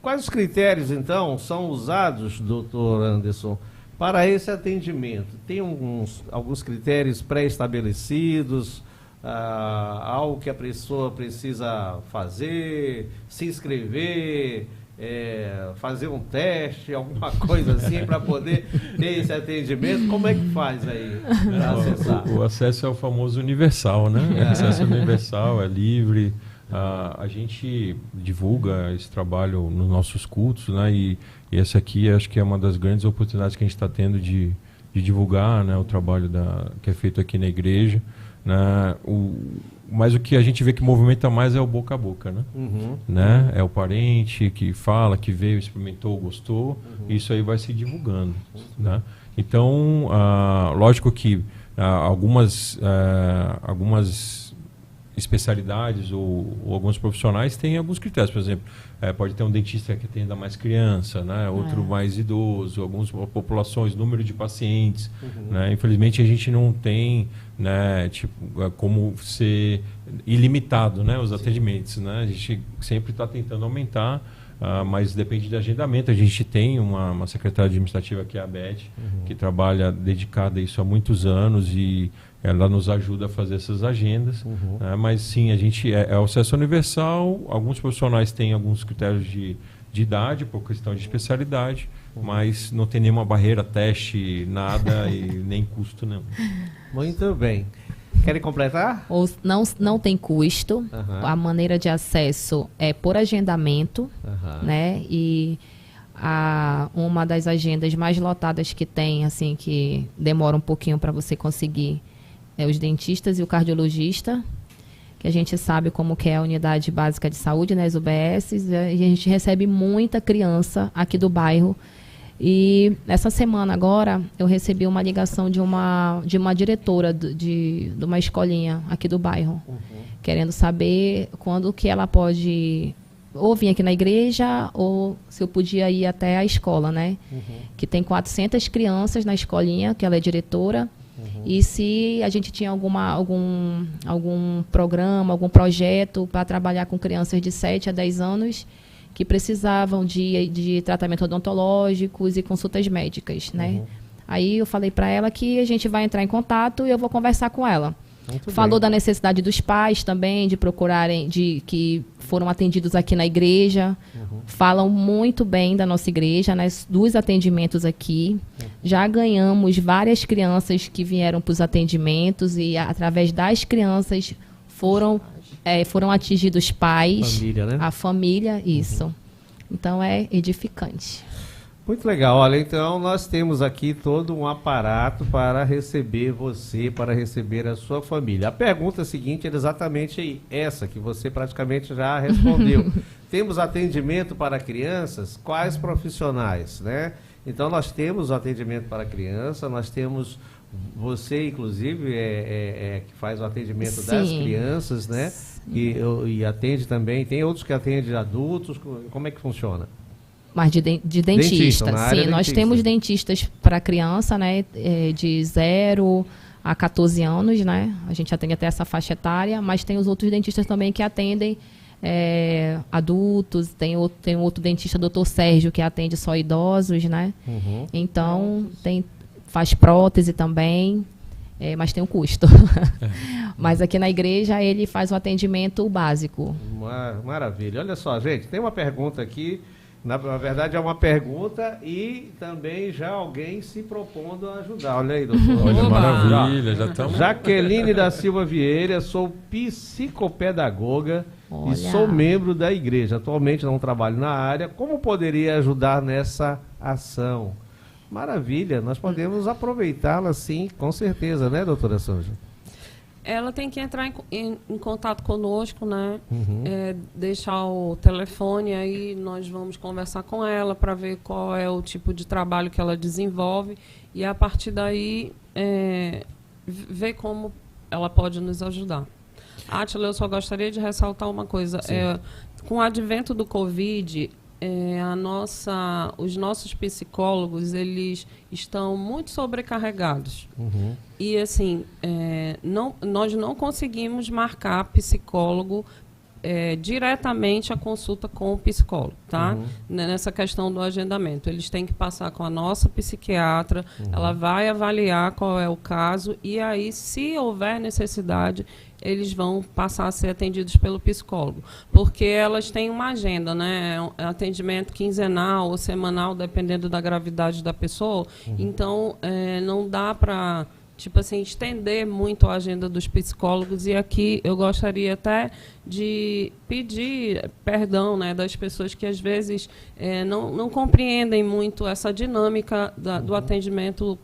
Speaker 2: quais os critérios, então, são usados, doutor Anderson, para esse atendimento? Tem alguns critérios pré-estabelecidos, algo que a pessoa precisa fazer, se inscrever, fazer um teste, alguma coisa assim, para poder ter esse atendimento? Como é que faz aí para acessar?
Speaker 5: O acesso é o famoso universal, né? O acesso universal, é livre. A gente divulga esse trabalho nos nossos cultos, né? E essa aqui acho que é uma das grandes oportunidades que a gente está tendo de divulgar, né, o trabalho que é feito aqui na igreja. Né? Mas o que a gente vê que movimenta mais é o boca a boca, né? Né? É o parente que fala, que veio, experimentou, gostou. Isso aí vai se divulgando, né? Então, lógico que algumas especialidades ou alguns profissionais têm alguns critérios. Por exemplo, pode ter um dentista que atenda mais criança, né? Outro mais idoso, algumas populações, número de pacientes. Né? Infelizmente, a gente não tem, né, como ser ilimitado, né, os atendimentos. Né? A gente sempre está tentando aumentar, mas depende de agendamento. A gente tem uma secretária administrativa, que é a Beth, que trabalha dedicada a isso há muitos anos, e ela nos ajuda a fazer essas agendas. Mas sim, a gente é o acesso universal. Alguns profissionais têm alguns critérios de idade, por questão de especialidade, mas não tem nenhuma barreira, teste, nada, e nem custo nenhum.
Speaker 2: Muito bem. Querem completar?
Speaker 4: Não tem custo. A maneira de acesso é por agendamento, né? E uma das agendas mais lotadas que tem, assim, que demora um pouquinho para você conseguir, é os dentistas e o cardiologista, que a gente sabe como que é a unidade básica de saúde, né, as UBSs, e a gente recebe muita criança aqui do bairro. E essa semana agora eu recebi uma ligação de uma diretora de uma escolinha aqui do bairro, querendo saber quando que ela pode ou vir aqui na igreja ou se eu podia ir até a escola, né? Que tem 400 crianças na escolinha, que ela é diretora. E se a gente tinha algum programa, algum projeto para trabalhar com crianças de 7 a 10 anos que precisavam de tratamento odontológicos e consultas médicas, né? Aí eu falei para ela que a gente vai entrar em contato e eu vou conversar com ela. Falou da necessidade dos pais também de procurarem, que foram atendidos aqui na igreja. Falam muito bem da nossa igreja, né, dos atendimentos aqui. Já ganhamos várias crianças que vieram para os atendimentos e, através das crianças, foram atingidos pais.
Speaker 2: Família, né?
Speaker 4: A família, isso. Então, é edificante.
Speaker 2: Muito legal. Olha, então nós temos aqui todo um aparato para receber você, para receber a sua família. A pergunta seguinte é exatamente essa, que você praticamente já respondeu. Temos atendimento para crianças? Quais profissionais, né? Então nós temos atendimento para criança, nós temos você, inclusive, que faz o atendimento das crianças, né? E atende também, tem outros que atendem adultos, como é que funciona?
Speaker 4: Mas de dentista, sim. Nós temos dentistas para criança, né, de 0 a 14 anos, né? A gente atende até essa faixa etária, mas tem os outros dentistas também que atendem adultos. Tem outro dentista, doutor Sérgio, que atende só idosos, né? Então, faz prótese também, mas tem um custo. Mas aqui na igreja ele faz o atendimento básico.
Speaker 2: Maravilha. Olha só, gente, tem uma pergunta aqui. Na verdade, é uma pergunta e também já alguém se propondo a ajudar. Olha aí, doutor.
Speaker 5: Olha, maravilha. Já estamos...
Speaker 2: Jaqueline da Silva Vieira, sou psicopedagoga e sou membro da igreja. Atualmente não trabalho na área. Como poderia ajudar nessa ação? Maravilha, nós podemos aproveitá-la sim, com certeza, né, doutora Sanja?
Speaker 3: Ela tem que entrar em contato conosco, né? Deixar o telefone, aí nós vamos conversar com ela para ver qual é o tipo de trabalho que ela desenvolve e, a partir daí, ver como ela pode nos ajudar. Átila, eu só gostaria de ressaltar uma coisa. Com o advento do Covid, os nossos psicólogos, eles estão muito sobrecarregados. E, assim, nós não conseguimos marcar psicólogo diretamente a consulta com o psicólogo, tá? Nessa questão do agendamento. Eles têm que passar com a nossa psiquiatra, ela vai avaliar qual é o caso e aí, se houver necessidade, eles vão passar a ser atendidos pelo psicólogo. Porque elas têm uma agenda, né? Atendimento quinzenal ou semanal, dependendo da gravidade da pessoa. Então, não dá para... tipo assim, estender muito a agenda dos psicólogos. E aqui eu gostaria até de pedir perdão, né, das pessoas que às vezes não compreendem muito essa dinâmica do atendimento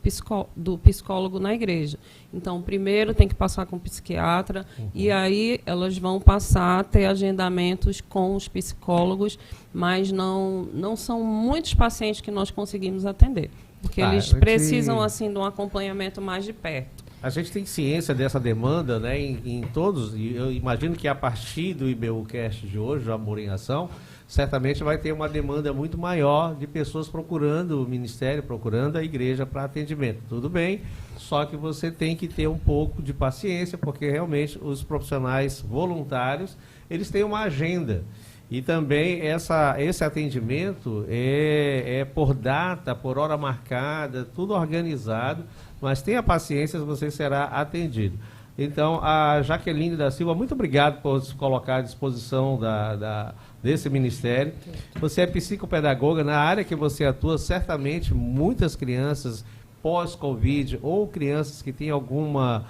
Speaker 3: do psicólogo na igreja. Então, primeiro tem que passar com o psiquiatra e aí elas vão passar a ter agendamentos com os psicólogos, mas não são muitos pacientes que nós conseguimos atender. Porque eles precisam, assim, de um acompanhamento mais de perto.
Speaker 2: A gente tem ciência dessa demanda, né, em todos, e eu imagino que a partir do IBUcast de hoje, o Amor em Ação, certamente vai ter uma demanda muito maior de pessoas procurando o ministério, procurando a igreja para atendimento. Tudo bem, só que você tem que ter um pouco de paciência, porque realmente os profissionais voluntários, eles têm uma agenda. E também esse atendimento é por data, por hora marcada, tudo organizado, mas tenha paciência, você será atendido. Então, a Jaqueline da Silva, muito obrigado por se colocar à disposição desse ministério. Você é psicopedagoga, na área que você atua, certamente muitas crianças pós-Covid ou crianças que têm alguma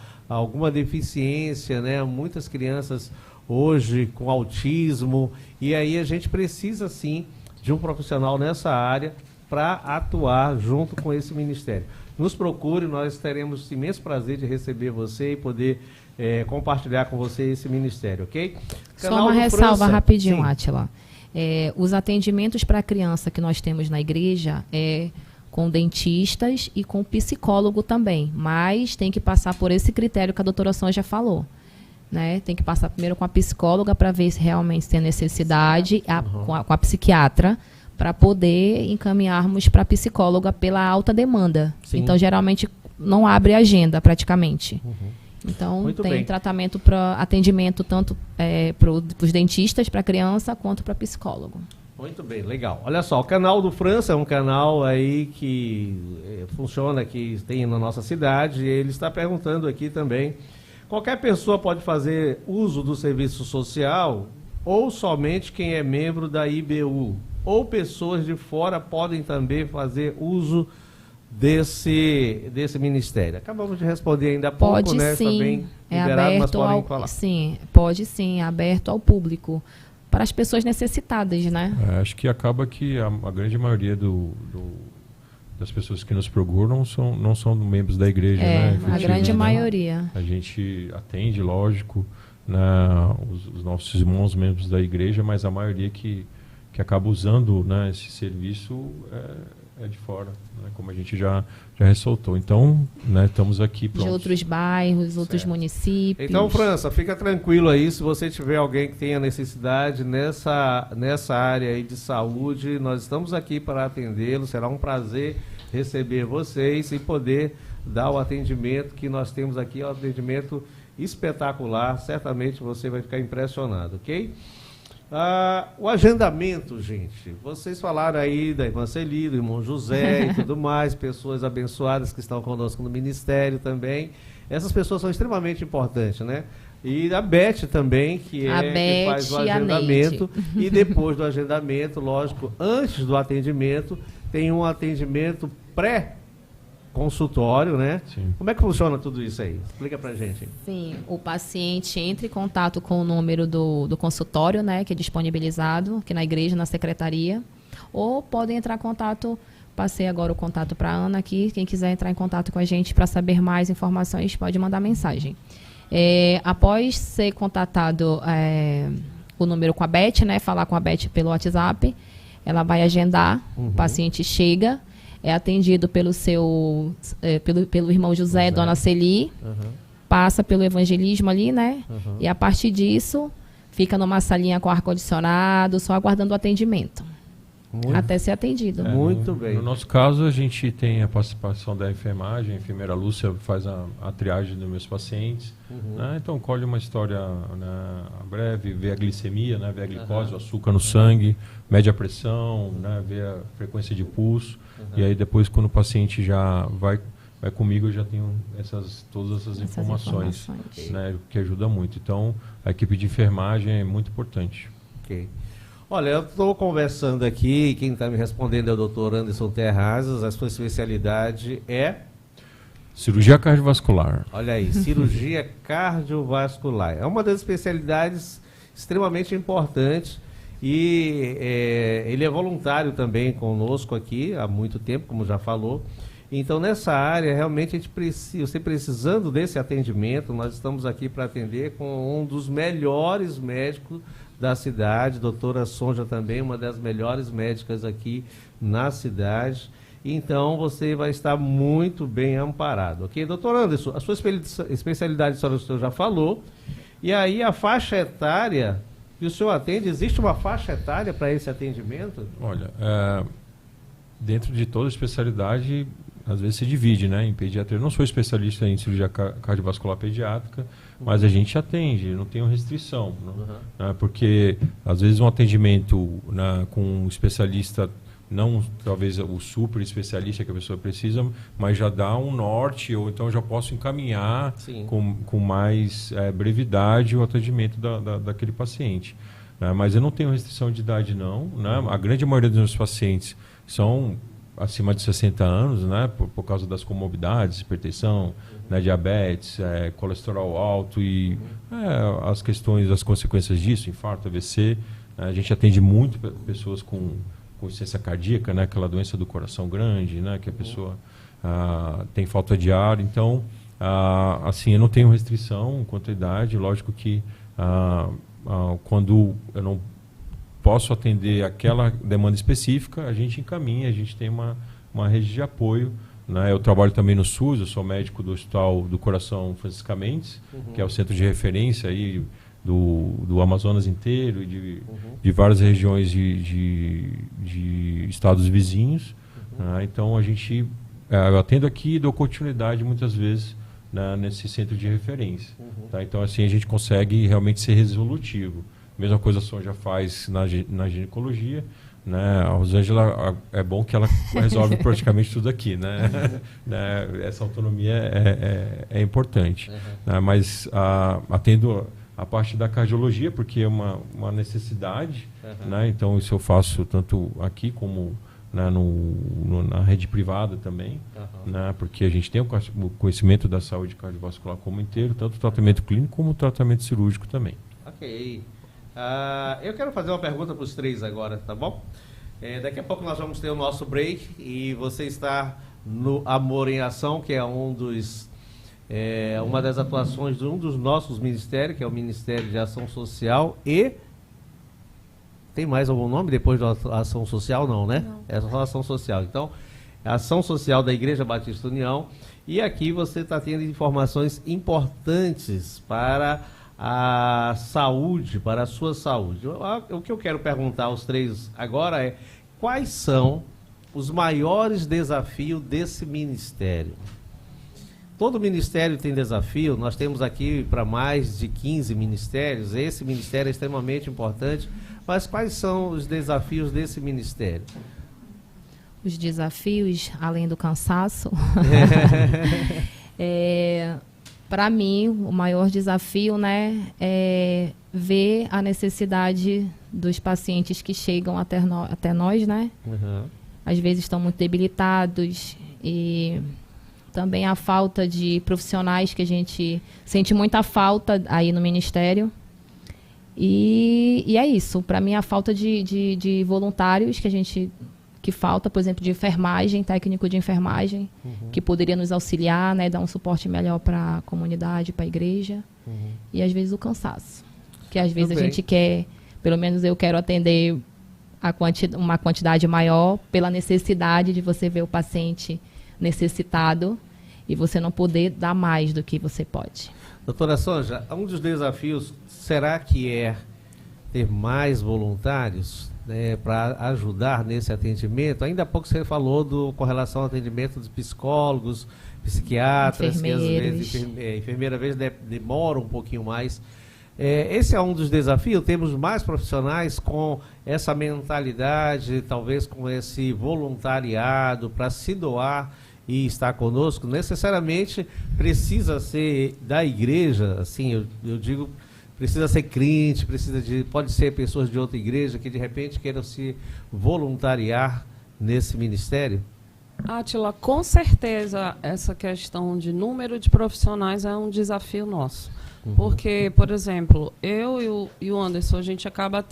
Speaker 2: deficiência, né? Muitas crianças hoje com autismo, e aí a gente precisa sim de um profissional nessa área para atuar junto com esse ministério. Nos procure, nós teremos imenso prazer de receber você e poder compartilhar com você esse ministério, ok?
Speaker 4: Só uma ressalva rapidinho, Átila. Os atendimentos para criança que nós temos na igreja com dentistas e com psicólogo também, mas tem que passar por esse critério que a doutora Sanja falou. né? Tem que passar primeiro com a psicóloga para ver se realmente tem necessidade, com a psiquiatra, para poder encaminharmos para a psicóloga pela alta demanda.
Speaker 2: Sim.
Speaker 4: Então, geralmente, não abre agenda, praticamente. Então,
Speaker 2: Muito
Speaker 4: tem
Speaker 2: bem.
Speaker 4: tratamento para atendimento tanto para os dentistas, para a criança, quanto para psicólogo.
Speaker 2: Muito bem, legal. Olha só, o canal do França é um canal aí que funciona, que tem na nossa cidade, e ele está perguntando aqui também, qualquer pessoa pode fazer uso do serviço social ou somente quem é membro da IBU? Ou pessoas de fora podem também fazer uso desse ministério? Acabamos de responder ainda há pouco,
Speaker 4: Pode
Speaker 2: né? Está
Speaker 4: sim,
Speaker 2: bem
Speaker 4: é
Speaker 2: liberado, mas
Speaker 4: aberto
Speaker 2: podem falar.
Speaker 4: sim, pode sim, é aberto ao público, para as pessoas necessitadas, né?
Speaker 5: Acho que acaba que a grande maioria das pessoas que nos procuram não são membros da igreja, né?
Speaker 4: A
Speaker 5: Efetivamente,
Speaker 4: grande
Speaker 5: né?
Speaker 4: maioria.
Speaker 5: A gente atende, lógico, né, os nossos irmãos membros da igreja, mas a maioria que acaba usando, né, esse serviço é de fora, né, como a gente já ressaltou. Então, né, estamos aqui prontos.
Speaker 4: De outros bairros, outros municípios.
Speaker 2: Então, França, fica tranquilo aí, se você tiver alguém que tenha necessidade nessa área aí de saúde, nós estamos aqui para atendê-lo, será um prazer receber vocês e poder dar o atendimento que nós temos aqui, um atendimento espetacular, certamente você vai ficar impressionado, ok? O agendamento, gente, vocês falaram aí da irmã Celi, do irmão José e tudo mais, pessoas abençoadas que estão conosco no ministério também. Essas pessoas são extremamente importantes, né? E a Beth também, que faz o agendamento. E depois do agendamento, lógico, antes do atendimento, tem um atendimento pré-consultório, né?
Speaker 5: Sim.
Speaker 2: Como é que funciona tudo isso aí? Explica pra gente.
Speaker 4: Sim, o paciente entra em contato com o número do consultório, né, que é disponibilizado aqui na igreja, na secretaria, ou podem entrar em contato, passei agora o contato para a Ana aqui, quem quiser entrar em contato com a gente para saber mais informações, pode mandar mensagem. Após ser contatado o número com a Beth, né, falar com a Beth pelo WhatsApp, ela vai agendar, o paciente chega, é atendido pelo irmão José, Dona Celi, passa pelo evangelismo ali, né? E a partir disso, fica numa salinha com ar-condicionado, só aguardando o atendimento. Até ser atendido.
Speaker 2: Muito bem.
Speaker 5: No nosso caso, a gente tem a participação da enfermagem, a enfermeira Lúcia faz a triagem dos meus pacientes, né? Então colhe uma história, né, breve, vê a glicemia, né, vê a glicose, o açúcar no sangue, mede a pressão, né, vê a frequência de pulso, e aí depois quando o paciente já vai comigo, eu já tenho todas essas informações. Né, que ajuda muito. Então a equipe de enfermagem é muito importante.
Speaker 2: Ok. Olha, eu estou conversando aqui, quem está me respondendo é o doutor Anderson Terrazas, a sua especialidade é?
Speaker 5: Cirurgia cardiovascular.
Speaker 2: Olha aí, cirurgia cardiovascular. É uma das especialidades extremamente importantes e ele é voluntário também conosco aqui há muito tempo, como já falou. Então, nessa área, realmente, a gente precisa, você precisando desse atendimento, nós estamos aqui para atender com um dos melhores médicos da cidade, doutora Sonja também, uma das melhores médicas aqui na cidade. Então, você vai estar muito bem amparado, ok? Doutor Anderson, a sua especialidade, o senhor já falou. E aí, a faixa etária que o senhor atende, existe uma faixa etária para esse atendimento?
Speaker 5: Olha, dentro de toda especialidade, às vezes se divide, né? Em pediatria, eu não sou especialista em cirurgia cardiovascular pediátrica, mas a gente atende, não tenho restrição, né? Porque às vezes um atendimento, né, com um especialista, não talvez o super especialista que a pessoa precisa, mas já dá um norte, ou então já posso encaminhar com mais brevidade o atendimento daquele paciente. Né? Mas eu não tenho restrição de idade, não. Né? A grande maioria dos meus pacientes são acima de 60 anos, né, por causa das comorbidades, hipertensão, né, diabetes, colesterol alto e as questões, as consequências disso, infarto, AVC. A gente atende muito pessoas com insuficiência cardíaca, né, aquela doença do coração grande, né, que a pessoa tem falta de ar. Então, assim, eu não tenho restrição quanto à idade. Lógico que quando eu não posso atender aquela demanda específica, a gente encaminha, a gente tem uma rede de apoio, né? Eu trabalho também no SUS, eu sou médico do Hospital do Coração Francisca Mendes, que é o centro de referência aí do Amazonas inteiro e de várias regiões de estados vizinhos. Né? Então, eu atendo aqui e dou continuidade muitas vezes, né, nesse centro de referência. Tá? Então, assim, a gente consegue realmente ser resolutivo. Mesma coisa a Sonja faz na ginecologia. Né? A Rosângela, é bom que ela resolve praticamente tudo aqui. Né? Né? Essa autonomia é importante. Né? Mas atendo a parte da cardiologia, porque é uma necessidade. Né? Então, isso eu faço tanto aqui como na rede privada também, né? Porque a gente tem o conhecimento da saúde cardiovascular como inteiro, tanto o tratamento clínico como o tratamento cirúrgico também.
Speaker 2: Ok. Eu quero fazer uma pergunta para os três agora, tá bom? Daqui a pouco nós vamos ter o nosso break e você está no Amor em Ação, que é uma das atuações de um dos nossos ministérios, que é o Ministério de Ação Social e... Tem mais algum nome depois da Ação Social? Não, né? Não. É só Ação Social. Então, a Ação Social da Igreja Batista União. E aqui você está tendo informações importantes para a saúde, para a sua saúde. O que eu quero perguntar aos três agora é: quais são os maiores desafios desse ministério? Todo ministério tem desafio. Nós temos aqui para mais de 15 ministérios. Esse ministério é extremamente importante. Mas quais são os desafios desse ministério?
Speaker 4: Os desafios, além do cansaço, para mim, o maior desafio, né, é ver a necessidade dos pacientes que chegam até nós, né? Às vezes estão muito debilitados e também a falta de profissionais, que a gente sente muita falta aí no ministério. E é isso. Para mim, a falta de voluntários que falta, por exemplo, de enfermagem, técnico de enfermagem, que poderia nos auxiliar, né, dar um suporte melhor para a comunidade, para a igreja. E às vezes o cansaço. Que às vezes a gente quer, pelo menos eu quero atender uma quantidade maior pela necessidade de você ver o paciente necessitado e você não poder dar mais do que você pode.
Speaker 2: Doutora Sonja, um dos desafios, será que é ter mais voluntários, né, para ajudar nesse atendimento? Ainda há pouco você falou com relação ao atendimento dos psicólogos, psiquiatras, que às vezes enfermeira às vezes demora um pouquinho mais. Esse é um dos desafios, temos mais profissionais com essa mentalidade, talvez com esse voluntariado para se doar e estar conosco. Necessariamente precisa ser da igreja, assim, eu digo, precisa ser crente, pode ser pessoas de outra igreja que de repente queiram se voluntariar nesse ministério?
Speaker 3: Átila, com certeza essa questão de número de profissionais é um desafio nosso. Porque, por exemplo, eu e o Anderson, a gente acaba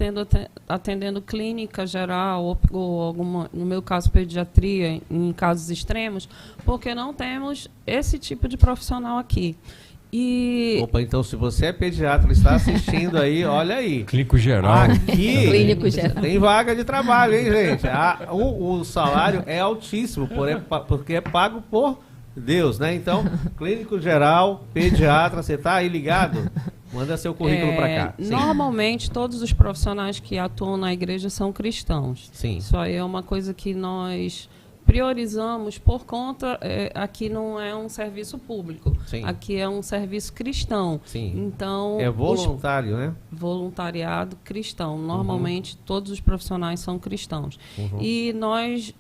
Speaker 3: atendendo clínica geral, ou alguma, no meu caso, pediatria, em casos extremos, porque não temos esse tipo de profissional aqui.
Speaker 2: Opa, então se você é pediatra e está assistindo aí, olha aí.
Speaker 5: Clínico geral.
Speaker 2: Aqui
Speaker 4: Clínico geral.
Speaker 2: Tem vaga de trabalho, hein, gente? O salário é altíssimo, porque é pago por Deus, né? Então, clínico geral, pediatra, você está aí ligado? Manda seu currículo para cá. Sim.
Speaker 3: Normalmente, todos os profissionais que atuam na igreja são cristãos.
Speaker 2: Sim.
Speaker 3: Isso aí é uma coisa que nós priorizamos por conta, aqui não é um serviço público.
Speaker 2: Sim.
Speaker 3: Aqui é um serviço cristão.
Speaker 2: Sim.
Speaker 3: Então,
Speaker 2: é voluntário, né? Voluntariado
Speaker 3: cristão. Normalmente, todos os profissionais são cristãos. E nós,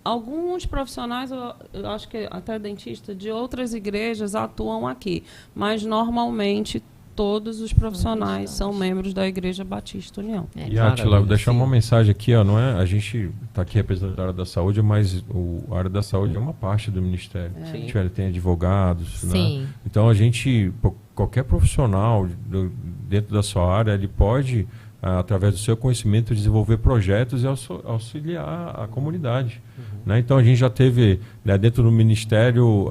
Speaker 3: alguns profissionais, eu acho que até dentista, de outras igrejas atuam aqui. Mas, normalmente, todos os profissionais são membros da Igreja Batista União.
Speaker 5: E Átila, deixar uma mensagem aqui, ó, não é? A gente está aqui representando a área da saúde, mas a área da saúde é uma parte do ministério. A gente tem advogados, né? Então a gente, qualquer profissional dentro da sua área, ele pode, através do seu conhecimento, desenvolver projetos e auxiliar a comunidade. Né? Então a gente já teve, né, dentro do ministério,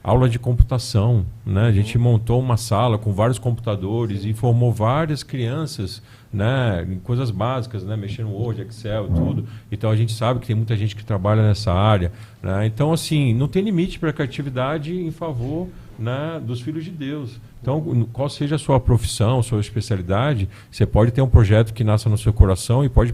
Speaker 5: aula de computação, né? A gente montou uma sala com vários computadores e formou várias crianças, né, em coisas básicas, né, mexendo no Word, Excel, tudo. Então a gente sabe que tem muita gente que trabalha nessa área, né? Então assim, não tem limite para a criatividade em favor, né, dos filhos de Deus. Então, qual seja a sua profissão, sua especialidade, você pode ter um projeto que nasça no seu coração e pode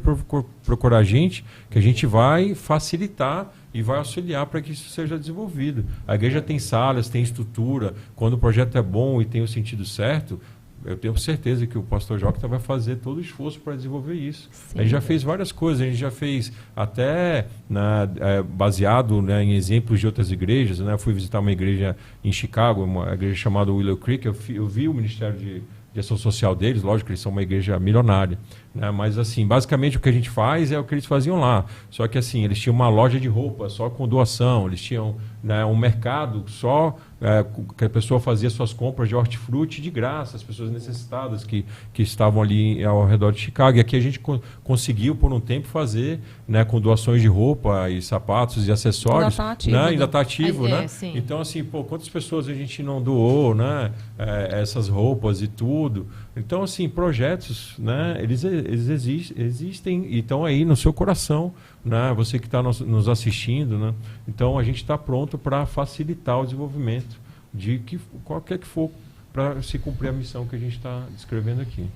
Speaker 5: procurar a gente, que a gente vai facilitar e vai auxiliar para que isso seja desenvolvido. A igreja tem salas, tem estrutura. Quando o projeto é bom e tem o sentido certo, eu tenho certeza que o pastor Jocta vai fazer todo o esforço para desenvolver isso. Sim. A gente já fez várias coisas, a gente já fez até baseado, né, em exemplos de outras igrejas, né? Eu fui visitar uma igreja em Chicago, uma igreja chamada Willow Creek, eu vi o Ministério de Ação Social deles, lógico que eles são uma igreja milionária, né? Mas assim, basicamente o que a gente faz é o que eles faziam lá, só que assim, eles tinham uma loja de roupa só com doação, eles tinham, né, um mercado só que a pessoa fazia suas compras de hortifruti de graça, as pessoas necessitadas que estavam ali ao redor de Chicago. E aqui a gente conseguiu por um tempo fazer, né, com doações de roupa e sapatos e acessórios. Ainda está ativo, né? Então assim, pô, quantas pessoas a gente não doou, né, essas roupas e tudo. Então assim, projetos, né, eles existem e estão aí no seu coração, né, você que está nos assistindo, né? Então a gente está pronto para facilitar o desenvolvimento de qualquer que for para se cumprir a missão que a gente está descrevendo aqui.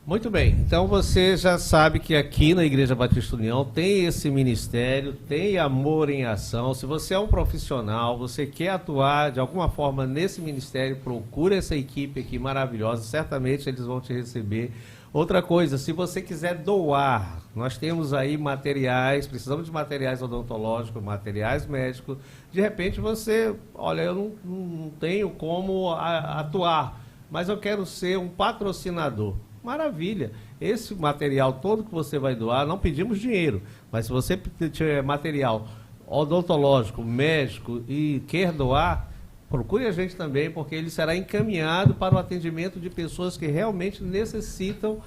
Speaker 2: Muito bem, então você já sabe que aqui na Igreja Batista União tem esse ministério, tem Amor em Ação. Se você é um profissional, você quer atuar de alguma forma nesse ministério, procura essa equipe aqui maravilhosa, certamente eles vão te receber. Outra coisa, se você quiser doar, nós temos aí materiais, precisamos de materiais odontológicos, materiais médicos. De repente você, olha, eu não tenho como atuar, mas eu quero ser um patrocinador. Maravilha! Esse material todo que você vai doar, não pedimos dinheiro, mas se você tiver material odontológico, médico e quer doar, procure a gente também, porque ele será encaminhado para o atendimento de pessoas que realmente necessitam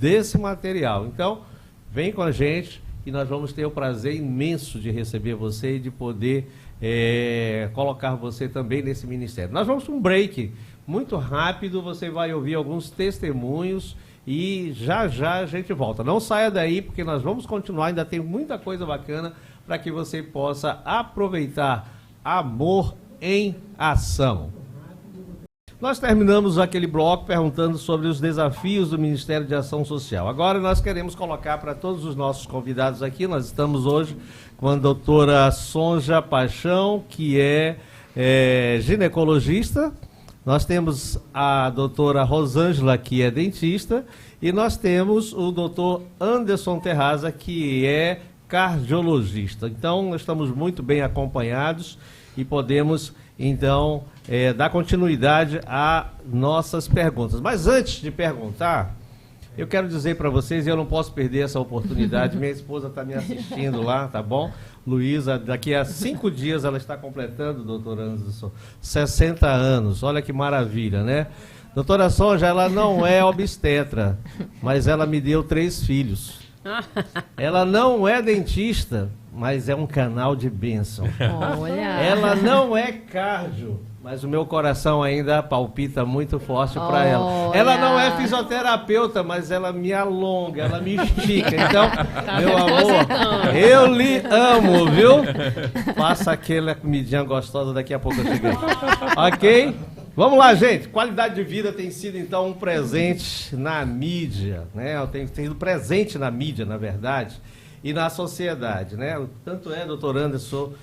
Speaker 2: desse material. Então, vem com a gente e nós vamos ter o prazer imenso de receber você e de poder colocar você também nesse ministério. Nós vamos para um break muito rápido, você vai ouvir alguns testemunhos e já já a gente volta. Não saia daí, porque nós vamos continuar, ainda tem muita coisa bacana para que você possa aproveitar. Amor em Ação. Nós terminamos aquele bloco perguntando sobre os desafios do Ministério de Ação Social. Agora nós queremos colocar para todos os nossos convidados aqui, nós estamos hoje com a doutora Sonja Paixão, que é ginecologista, nós temos a doutora Rosângela, que é dentista, e nós temos o doutor Anderson Terraza, que é cardiologista. Então, nós estamos muito bem acompanhados e podemos, então, dar continuidade a nossas perguntas. Mas antes de perguntar, eu quero dizer para vocês, e eu não posso perder essa oportunidade, minha esposa está me assistindo lá, tá bom? Luísa, daqui a 5 dias ela está completando, doutor Anderson, 60 anos, olha que maravilha, né? Doutora Sonja, ela não é obstetra, mas ela me deu 3 filhos. Ela não é dentista, mas é um canal de bênção.
Speaker 4: Olha.
Speaker 2: Ela não é cardio, mas o meu coração ainda palpita muito forte para ela. Ela não é fisioterapeuta, mas ela me alonga, ela me estica. Então, meu amor, eu lhe amo, viu? Faça aquela comidinha gostosa, daqui a pouco eu chego. Ok? Vamos lá, gente. Qualidade de vida tem sido, então, um presente na mídia, né? Tem sido presente na mídia, na verdade, e na sociedade, né? Tanto é, doutor Anderson,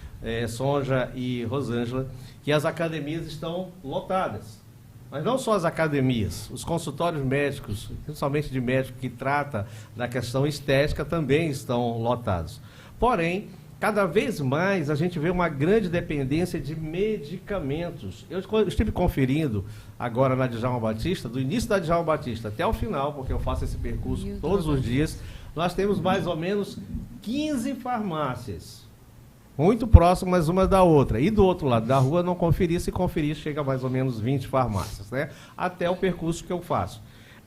Speaker 2: Sonja e Rosângela, que as academias estão lotadas. Mas não só as academias, os consultórios médicos, principalmente de médico que trata da questão estética, também estão lotados. Porém, cada vez mais a gente vê uma grande dependência de medicamentos. Eu estive conferindo agora na Djalma Batista, do início da Djalma Batista até o final, porque eu faço esse percurso todos os dias, nós temos mais ou menos 15 farmácias, muito próximas uma da outra. E do outro lado da rua, não conferi, se conferir, chega a mais ou menos 20 farmácias, né? Até o percurso que eu faço.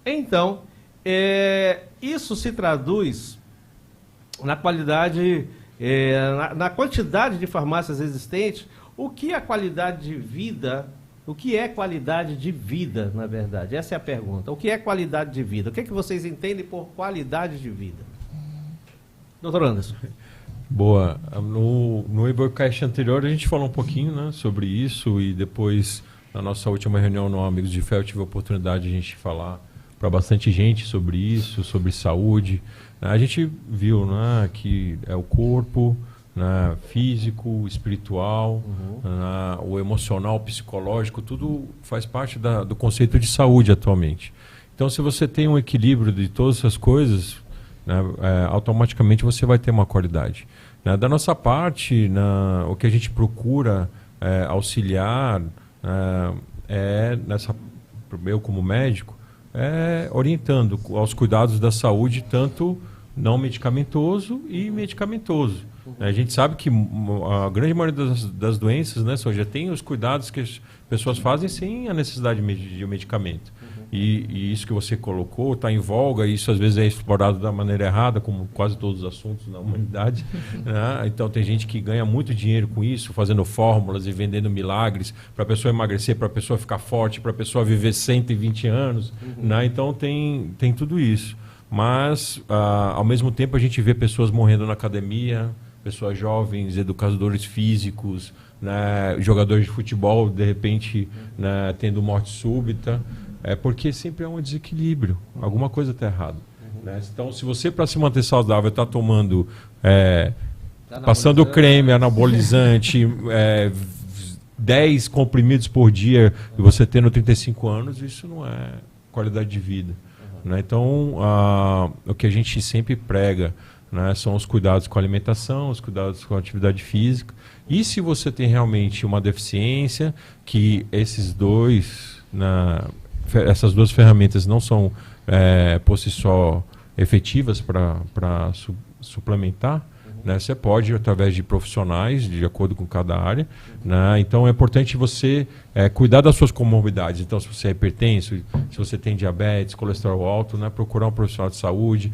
Speaker 2: Então, isso se traduz na qualidade... na quantidade de farmácias existentes, O que é qualidade de vida? O que é qualidade de vida, na verdade? Essa é a pergunta. O que é qualidade de vida? O que é que vocês entendem por qualidade de vida? Doutor Anderson.
Speaker 5: Boa. No Ibercast anterior a gente falou um pouquinho, né, sobre isso, e depois, na nossa última reunião no Amigos de Fé, eu tive a oportunidade de a gente falar para bastante gente sobre isso, sobre saúde. A gente viu, né, que é o corpo, né, físico, espiritual, né, o emocional, o psicológico, tudo faz parte do conceito de saúde atualmente. Então, se você tem um equilíbrio de todas essas coisas, né, automaticamente você vai ter uma qualidade. Né? Da nossa parte, o que a gente procura auxiliar eu como médico, orientando aos cuidados da saúde, tanto não medicamentoso e medicamentoso. A gente sabe que a grande maioria das doenças, né, já tem os cuidados que as pessoas fazem sem a necessidade de medicamento. E isso que você colocou está em voga, e isso às vezes é explorado da maneira errada, como quase todos os assuntos na humanidade. Né? Então tem gente que ganha muito dinheiro com isso, fazendo fórmulas e vendendo milagres para a pessoa emagrecer, para a pessoa ficar forte, para a pessoa viver 120 anos. Né? Então tem tudo isso. Mas, ao mesmo tempo, a gente vê pessoas morrendo na academia, pessoas jovens, educadores físicos, né, jogadores de futebol, de repente, né, tendo morte súbita. Porque sempre é um desequilíbrio. Alguma coisa está errada. Né? Então, se você, para se manter saudável, está tomando, passando creme, anabolizante, 10 comprimidos por dia, e você tendo 35 anos, isso não é qualidade de vida. Né? Então, o que a gente sempre prega, né, são os cuidados com a alimentação, os cuidados com a atividade física. E se você tem realmente uma deficiência, que essas duas ferramentas não são, por si só, efetivas para suplementar, né? Você pode, através de profissionais, de acordo com cada área. Né? Então, é importante você cuidar das suas comorbidades. Então, se você é hipertenso, se você tem diabetes, colesterol alto, né? Procurar um profissional de saúde,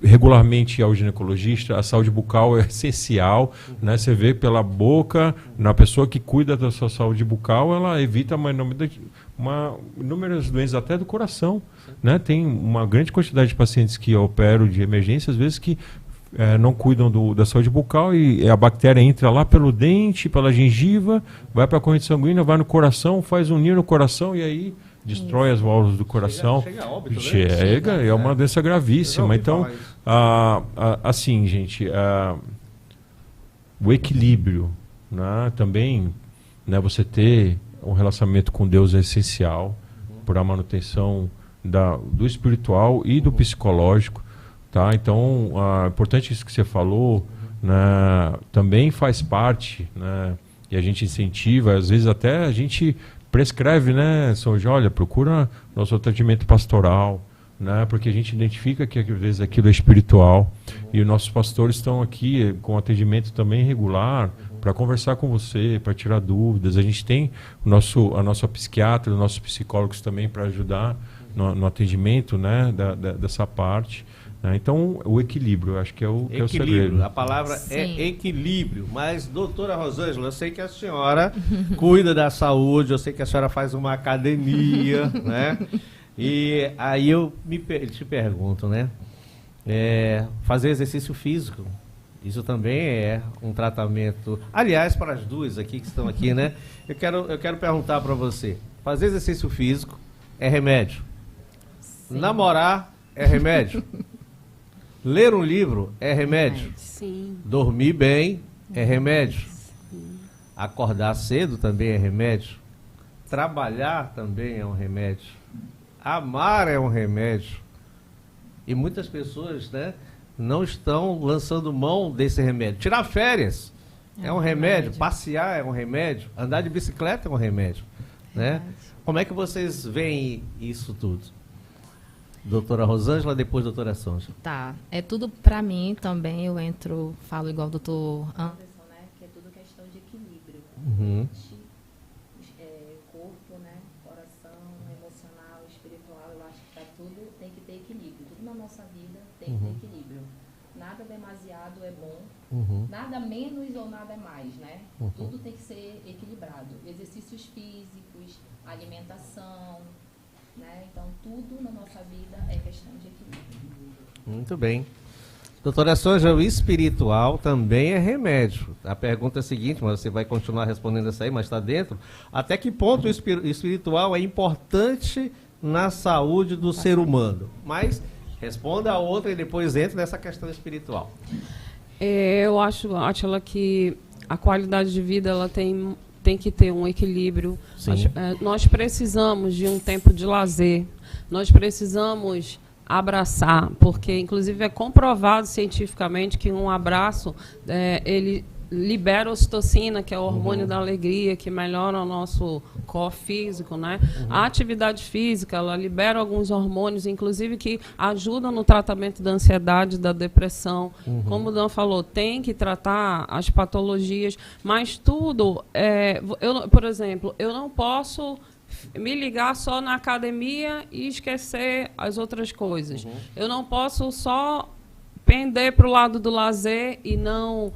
Speaker 5: regularmente ao ginecologista. A saúde bucal é essencial, né? Você vê pela boca, na pessoa que cuida da sua saúde bucal, ela evita inúmeras doenças, até do coração. Né? Tem uma grande quantidade de pacientes que operam de emergência, às vezes que não cuidam da saúde bucal, e a bactéria entra lá pelo dente, pela gengiva, vai para a corrente sanguínea, vai no coração, faz um ninho no coração e aí destrói as válvulas do coração. Chega a óbito, né? Chega, é uma doença gravíssima. Então, assim, gente, o equilíbrio, né, também, né, você ter um relacionamento com Deus é essencial para a manutenção do espiritual e do psicológico. Tá? Então, importante isso que você falou, né, também faz parte, né, e a gente incentiva, às vezes até a gente prescreve, né, São João, olha, procura nosso atendimento pastoral, né, porque a gente identifica que às vezes aquilo é espiritual, e os nossos pastores estão aqui com atendimento também regular, para conversar com você, para tirar dúvidas. A gente tem a nossa psiquiatra, os nossos psicólogos também para ajudar no atendimento, né, dessa parte. Então, o equilíbrio, acho que é o segredo.
Speaker 2: A palavra é equilíbrio. Mas, doutora Rosângela, eu sei que a senhora cuida da saúde, eu sei que a senhora faz uma academia, né? E aí eu te pergunto, né? Fazer exercício físico, isso também é um tratamento. Aliás, para as duas aqui que estão aqui, né? Eu quero perguntar para você: fazer exercício físico é remédio? Sim. Namorar é remédio? Ler um livro é remédio?
Speaker 6: Sim.
Speaker 2: Dormir bem é remédio?
Speaker 6: Sim.
Speaker 2: Acordar cedo também é remédio? Trabalhar também é um remédio? Amar é um remédio? E muitas pessoas, né, não estão lançando mão desse remédio. Tirar férias é um remédio. Passear é um remédio. Andar de bicicleta é um remédio. Né? Como é que vocês veem isso tudo? Doutora Rosângela, depois doutora Sonja.
Speaker 4: Tá, é tudo para mim também, falo igual o doutor Anderson, né, que é tudo questão de equilíbrio. Mente, corpo, né, coração, emocional, espiritual, eu acho que tudo tem que ter equilíbrio. Tudo na nossa vida tem que ter equilíbrio. Nada demasiado é bom, Nada menos ou nada mais, né? Tudo tem que ser equilibrado. Exercícios físicos, alimentação, né? Então, tudo na nossa vida é questão de equilíbrio.
Speaker 2: Muito bem. Doutora Sônia, o espiritual também é remédio. A pergunta é a seguinte, mas você vai continuar respondendo essa aí, mas está dentro. Até que ponto o espiritual é importante na saúde do ser humano? Mas responda a outra e depois entre nessa questão espiritual.
Speaker 6: Eu acho, Átila, que a qualidade de vida ela tem que ter um equilíbrio. Nós precisamos de um tempo de lazer. Nós precisamos abraçar, porque inclusive é comprovado cientificamente que um abraço, ele libera ocitocina, que é o hormônio da alegria, que melhora o nosso corpo físico, né? A atividade física, ela libera alguns hormônios, inclusive que ajudam no tratamento da ansiedade, da depressão. Como o Dan falou, tem que tratar as patologias, mas tudo, por exemplo, eu não posso me ligar só na academia e esquecer as outras coisas. Eu não posso só pender para o lado do lazer e não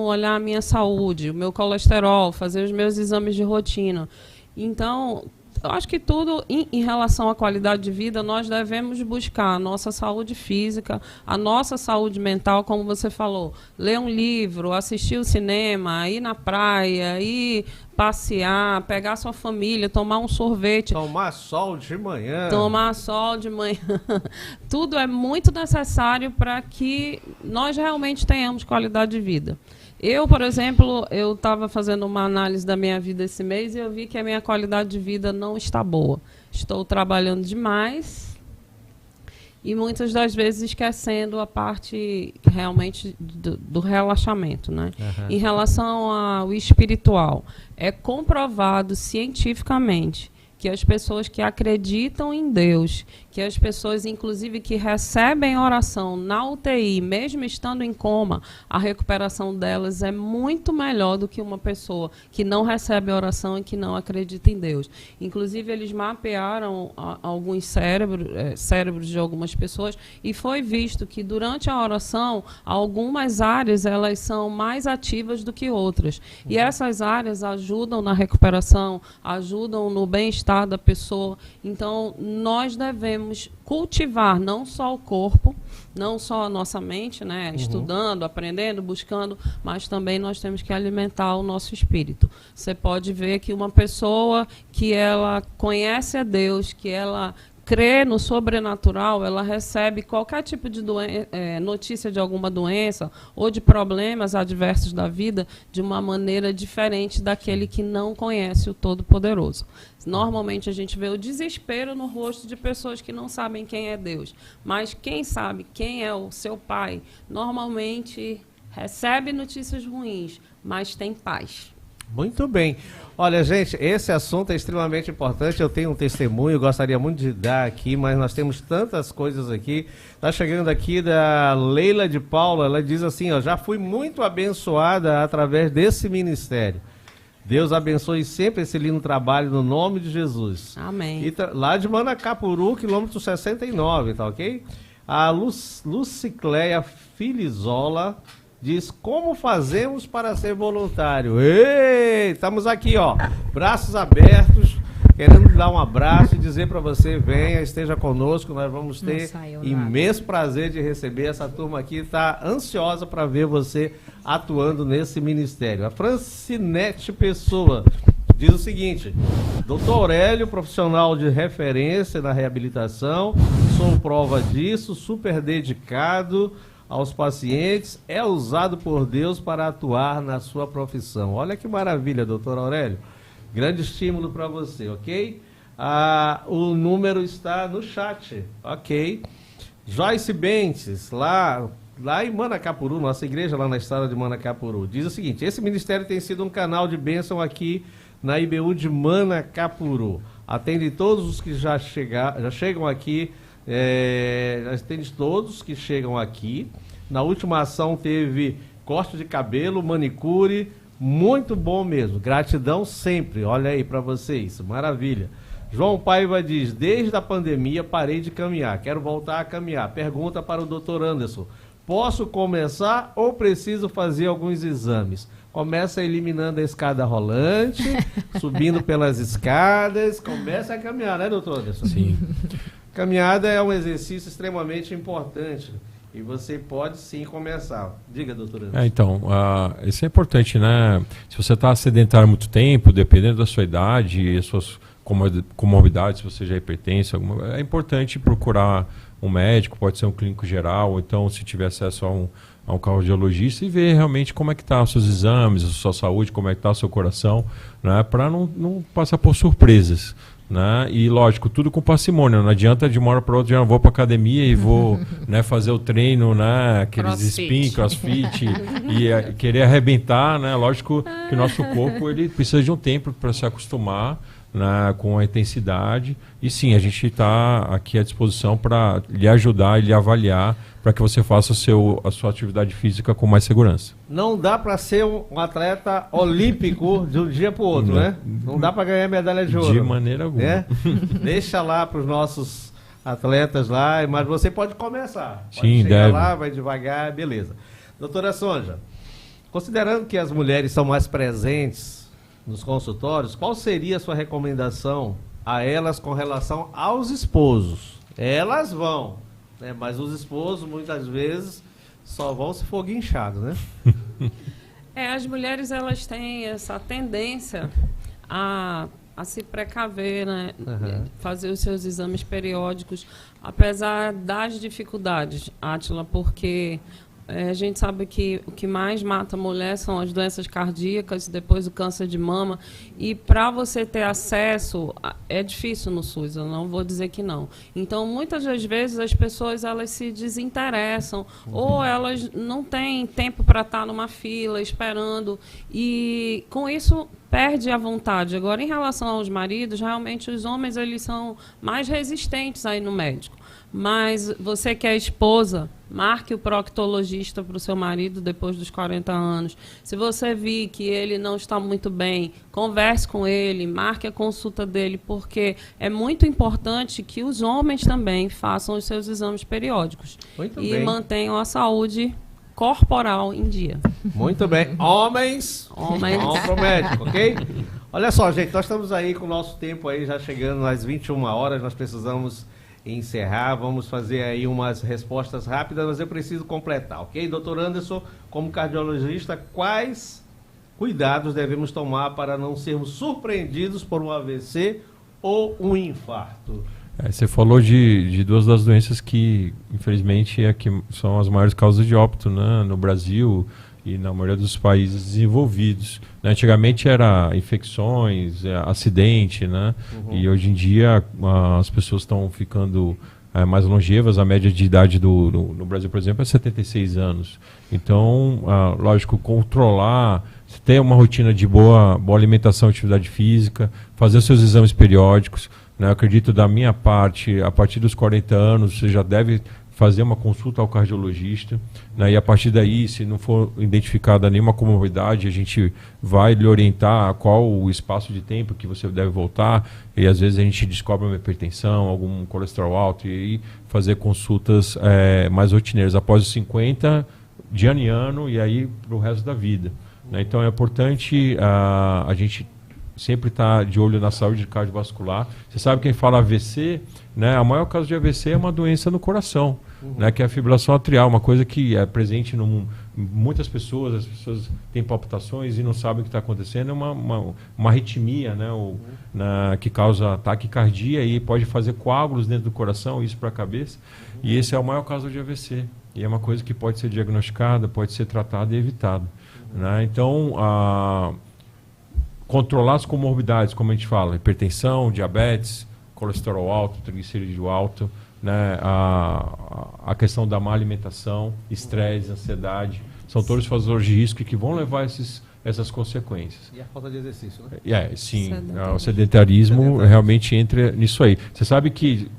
Speaker 6: olhar a minha saúde, o meu colesterol, fazer os meus exames de rotina. Então, eu acho que tudo em relação à qualidade de vida, nós devemos buscar a nossa saúde física, a nossa saúde mental, como você falou, ler um livro, assistir o cinema, ir na praia, ir passear, pegar sua família, tomar um sorvete.
Speaker 2: Tomar sol de manhã.
Speaker 6: Tomar sol de manhã. Tudo é muito necessário para que nós realmente tenhamos qualidade de vida. Eu, por exemplo, eu estava fazendo uma análise da minha vida esse mês e eu vi que a minha qualidade de vida não está boa. Estou trabalhando demais e muitas das vezes esquecendo a parte realmente do relaxamento, né? Em relação ao espiritual, é comprovado cientificamente que as pessoas que acreditam em Deus, que as pessoas, inclusive, que recebem oração na UTI, mesmo estando em coma, a recuperação delas é muito melhor do que uma pessoa que não recebe oração e que não acredita em Deus. Inclusive, eles mapearam alguns cérebros de algumas pessoas e foi visto que, durante a oração, algumas áreas elas são mais ativas do que outras. E essas áreas ajudam na recuperação, ajudam no bem-estar da pessoa. Então, nós devemos cultivar não só o corpo, não só a nossa mente, né, estudando, aprendendo, buscando, mas também nós temos que alimentar o nosso espírito. Você pode ver que uma pessoa que ela conhece a Deus, que ela crê no sobrenatural, ela recebe qualquer tipo de notícia de alguma doença ou de problemas adversos da vida de uma maneira diferente daquele que não conhece o Todo-Poderoso. Normalmente a gente vê o desespero no rosto de pessoas que não sabem quem é Deus, mas quem sabe quem é o seu pai, normalmente recebe notícias ruins, mas tem paz.
Speaker 2: Muito bem. Olha, gente, esse assunto é extremamente importante. Eu tenho um testemunho, gostaria muito de dar aqui, mas nós temos tantas coisas aqui. Está chegando aqui da Leila de Paula, ela diz assim, ó, já fui muito abençoada através desse ministério. Deus abençoe sempre esse lindo trabalho no nome de Jesus.
Speaker 6: Amém.
Speaker 2: E lá de Manacapuru, quilômetro 69, tá ok? A Lucicleia Filizola diz, como fazemos para ser voluntário? Ei, estamos aqui, ó, braços abertos, querendo dar um abraço e dizer para você, venha, esteja conosco, nós vamos ter imenso prazer de receber essa turma aqui, está ansiosa para ver você atuando nesse ministério. A Francinete Pessoa diz o seguinte, Dr. Aurélio, profissional de referência na reabilitação, sou prova disso, super dedicado aos pacientes, é usado por Deus para atuar na sua profissão. Olha que maravilha, doutor Aurélio. Grande estímulo para você, ok? O número está no chat, ok? Joyce Bentes, lá em Manacapuru, nossa igreja lá na estrada de Manacapuru, diz o seguinte, esse ministério tem sido um canal de bênção aqui na IBU de Manacapuru. Atende todos os que já chegam aqui, atende todos que chegam aqui. Na última ação teve corte de cabelo, manicure, muito bom mesmo. Gratidão sempre, olha aí para vocês, maravilha. João Paiva diz, desde a pandemia parei de caminhar, quero voltar a caminhar. Pergunta para o Dr. Anderson, Posso começar ou preciso fazer alguns exames? Começa eliminando a escada rolante, subindo pelas escadas, começa a caminhar, né, doutor Anderson?
Speaker 5: Sim.
Speaker 2: Caminhada é um exercício extremamente importante e você pode sim começar. Diga, doutor Anderson.
Speaker 5: Então, isso é importante, né? Se você está sedentário há muito tempo, dependendo da sua idade e as suas comorbidades, se você já é hipertenso, é importante procurar um médico, pode ser um clínico geral, ou então se tiver acesso a um cardiologista e ver realmente como é que está os seus exames, a sua saúde, como é que está o seu coração, né? Para não passar por surpresas. Né? E lógico, tudo com parcimônia. Não adianta de uma hora para outra, já vou para academia e vou né, fazer o treino, né, aqueles spin, crossfit e querer arrebentar, né? Lógico que o nosso corpo ele precisa de um tempo para se acostumar, né, com a intensidade. E sim, a gente está aqui à disposição para lhe ajudar e lhe avaliar para que você faça a sua atividade física com mais segurança.
Speaker 2: Não dá para ser um atleta olímpico de um dia para o outro, né? Não dá para ganhar medalha de ouro.
Speaker 5: De maneira alguma.
Speaker 2: Né? Deixa lá para os nossos atletas lá, mas você pode começar. Pode
Speaker 5: Sim,
Speaker 2: chegar
Speaker 5: deve.
Speaker 2: lá, vai devagar, beleza. Doutora Sonja, considerando que as mulheres são mais presentes nos consultórios, qual seria a sua recomendação a elas com relação aos esposos? Elas vão, né? Mas os esposos muitas vezes só vão se for guinchados, né?
Speaker 6: As mulheres elas têm essa tendência a se precaver, né?
Speaker 2: Uhum.
Speaker 6: Fazer os seus exames periódicos, apesar das dificuldades, Átila, porque a gente sabe que o que mais mata a mulher são as doenças cardíacas, depois o câncer de mama. E para você ter acesso, é difícil no SUS, eu não vou dizer que não. Então, muitas das vezes, as pessoas elas se desinteressam, ou elas não têm tempo para estar numa fila esperando. E, com isso, perde a vontade. Agora, em relação aos maridos, realmente os homens eles são mais resistentes aí no médico. Mas você que é esposa, marque o proctologista para o seu marido depois dos 40 anos. Se você vir que ele não está muito bem, converse com ele, marque a consulta dele, porque é muito importante que os homens também façam os seus exames periódicos.
Speaker 2: Muito
Speaker 6: e
Speaker 2: bem.
Speaker 6: mantenham a saúde corporal em dia.
Speaker 2: Muito bem. Homens, vão pro médico, ok? Olha só, gente, nós estamos aí com o nosso tempo aí já chegando às 21 horas, nós precisamos encerrar, vamos fazer aí umas respostas rápidas, mas eu preciso completar, ok? Doutor Anderson, como cardiologista, quais cuidados devemos tomar para não sermos surpreendidos por um AVC ou um infarto?
Speaker 5: Você falou de duas das doenças que, infelizmente, que são as maiores causas de óbito, né, no Brasil e na maioria dos países desenvolvidos. Né? Antigamente era infecções, acidente, né? E hoje em dia as pessoas estão ficando mais longevas. A média de idade no Brasil, por exemplo, é 76 anos. Então, lógico, controlar, ter uma rotina de boa alimentação, atividade física, fazer os seus exames periódicos. Né? Eu acredito, da minha parte, a partir dos 40 anos, você já deve fazer uma consulta ao cardiologista, né? E a partir daí, se não for identificada nenhuma comorbidade, a gente vai lhe orientar qual o espaço de tempo que você deve voltar, e às vezes a gente descobre uma hipertensão, algum colesterol alto, e aí fazer consultas mais rotineiras após os 50, de ano em ano, e aí para o resto da vida. Né? Então é importante a gente sempre estar de olho na saúde cardiovascular. Você sabe, quem fala AVC, né, a maior causa de AVC é uma doença no coração, né, que é a fibrilação atrial, uma coisa que é presente em muitas pessoas. As pessoas têm palpitações e não sabem o que está acontecendo. É uma arritmia, né, que causa taquicardia e pode fazer coágulos dentro do coração, isso para a cabeça. E esse é o maior caso de AVC. E é uma coisa que pode ser diagnosticada, pode ser tratada e evitada. Né? Então, controlar as comorbidades, como a gente fala, hipertensão, diabetes, colesterol alto, triglicerídeo alto, né? A questão da má alimentação, estresse, ansiedade, são todos fatores de risco que vão levar essas consequências.
Speaker 2: E a falta de exercício, né?
Speaker 5: Sim, o sedentarismo realmente entra nisso aí. Você sabe que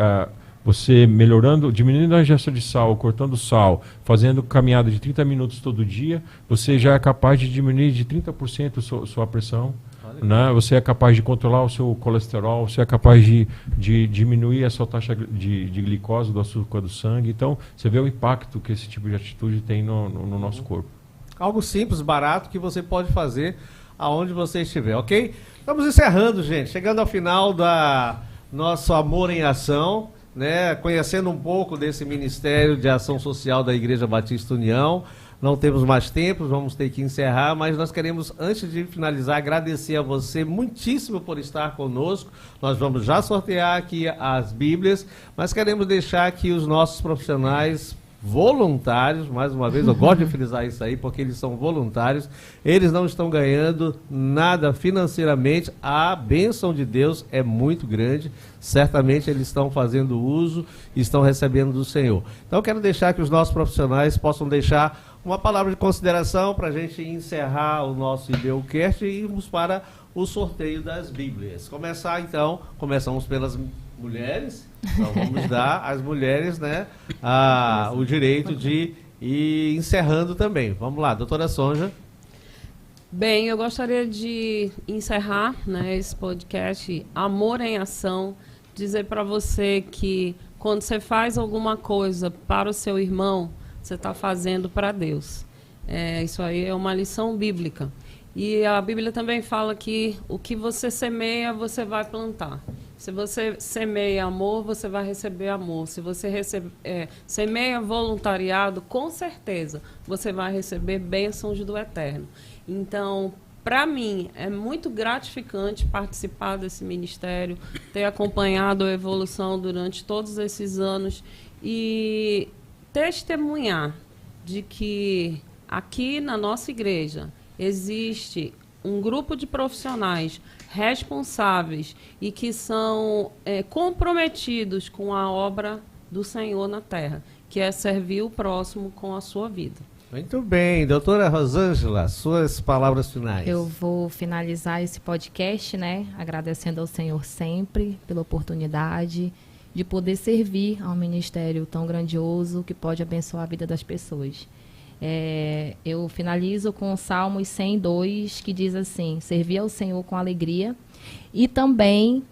Speaker 5: você melhorando, diminuindo a ingestão de sal, cortando sal, fazendo caminhada de 30 minutos todo dia, você já é capaz de diminuir de 30% sua pressão. né? Você é capaz de controlar o seu colesterol, você é capaz de diminuir a sua taxa de glicose, do açúcar do sangue. Então, você vê o impacto que esse tipo de atitude tem no nosso corpo.
Speaker 2: Algo simples, barato, que você pode fazer aonde você estiver, ok? Estamos encerrando, gente, chegando ao final da nosso Amor em Ação, né? Conhecendo um pouco desse Ministério de Ação Social da Igreja Batista União. Não temos mais tempo, vamos ter que encerrar, mas nós queremos, antes de finalizar, agradecer a você muitíssimo por estar conosco. Nós vamos já sortear aqui as Bíblias, mas queremos deixar aqui os nossos profissionais voluntários, mais uma vez, eu gosto de frisar isso aí, porque eles são voluntários, eles não estão ganhando nada financeiramente, a bênção de Deus é muito grande, certamente eles estão fazendo uso e estão recebendo do Senhor. Então eu quero deixar que os nossos profissionais possam deixar uma palavra de consideração para a gente encerrar o nosso IBUcast e irmos para o sorteio das Bíblias. Começamos pelas mulheres, então vamos dar às mulheres, né, o direito de ir encerrando também. Vamos lá, doutora Sonja.
Speaker 6: Bem, eu gostaria de encerrar, né, esse podcast Amor em Ação, dizer para você que quando você faz alguma coisa para o seu irmão, você está fazendo para Deus. Isso aí é uma lição bíblica. E a Bíblia também fala que o que você semeia, você vai plantar. Se você semeia amor, você vai receber amor. Se você semeia voluntariado, com certeza você vai receber bênçãos do Eterno. Então, para mim, é muito gratificante participar desse ministério, ter acompanhado a evolução durante todos esses anos e testemunhar de que aqui na nossa igreja existe um grupo de profissionais responsáveis e que são comprometidos com a obra do Senhor na terra, que é servir o próximo com a sua vida.
Speaker 2: Muito bem, doutora Rosângela, suas palavras finais.
Speaker 4: Eu vou finalizar esse podcast, né, agradecendo ao Senhor sempre pela oportunidade de poder servir a um ministério tão grandioso que pode abençoar a vida das pessoas. Eu finalizo com o Salmos 102, que diz assim: servir ao Senhor com alegria. E também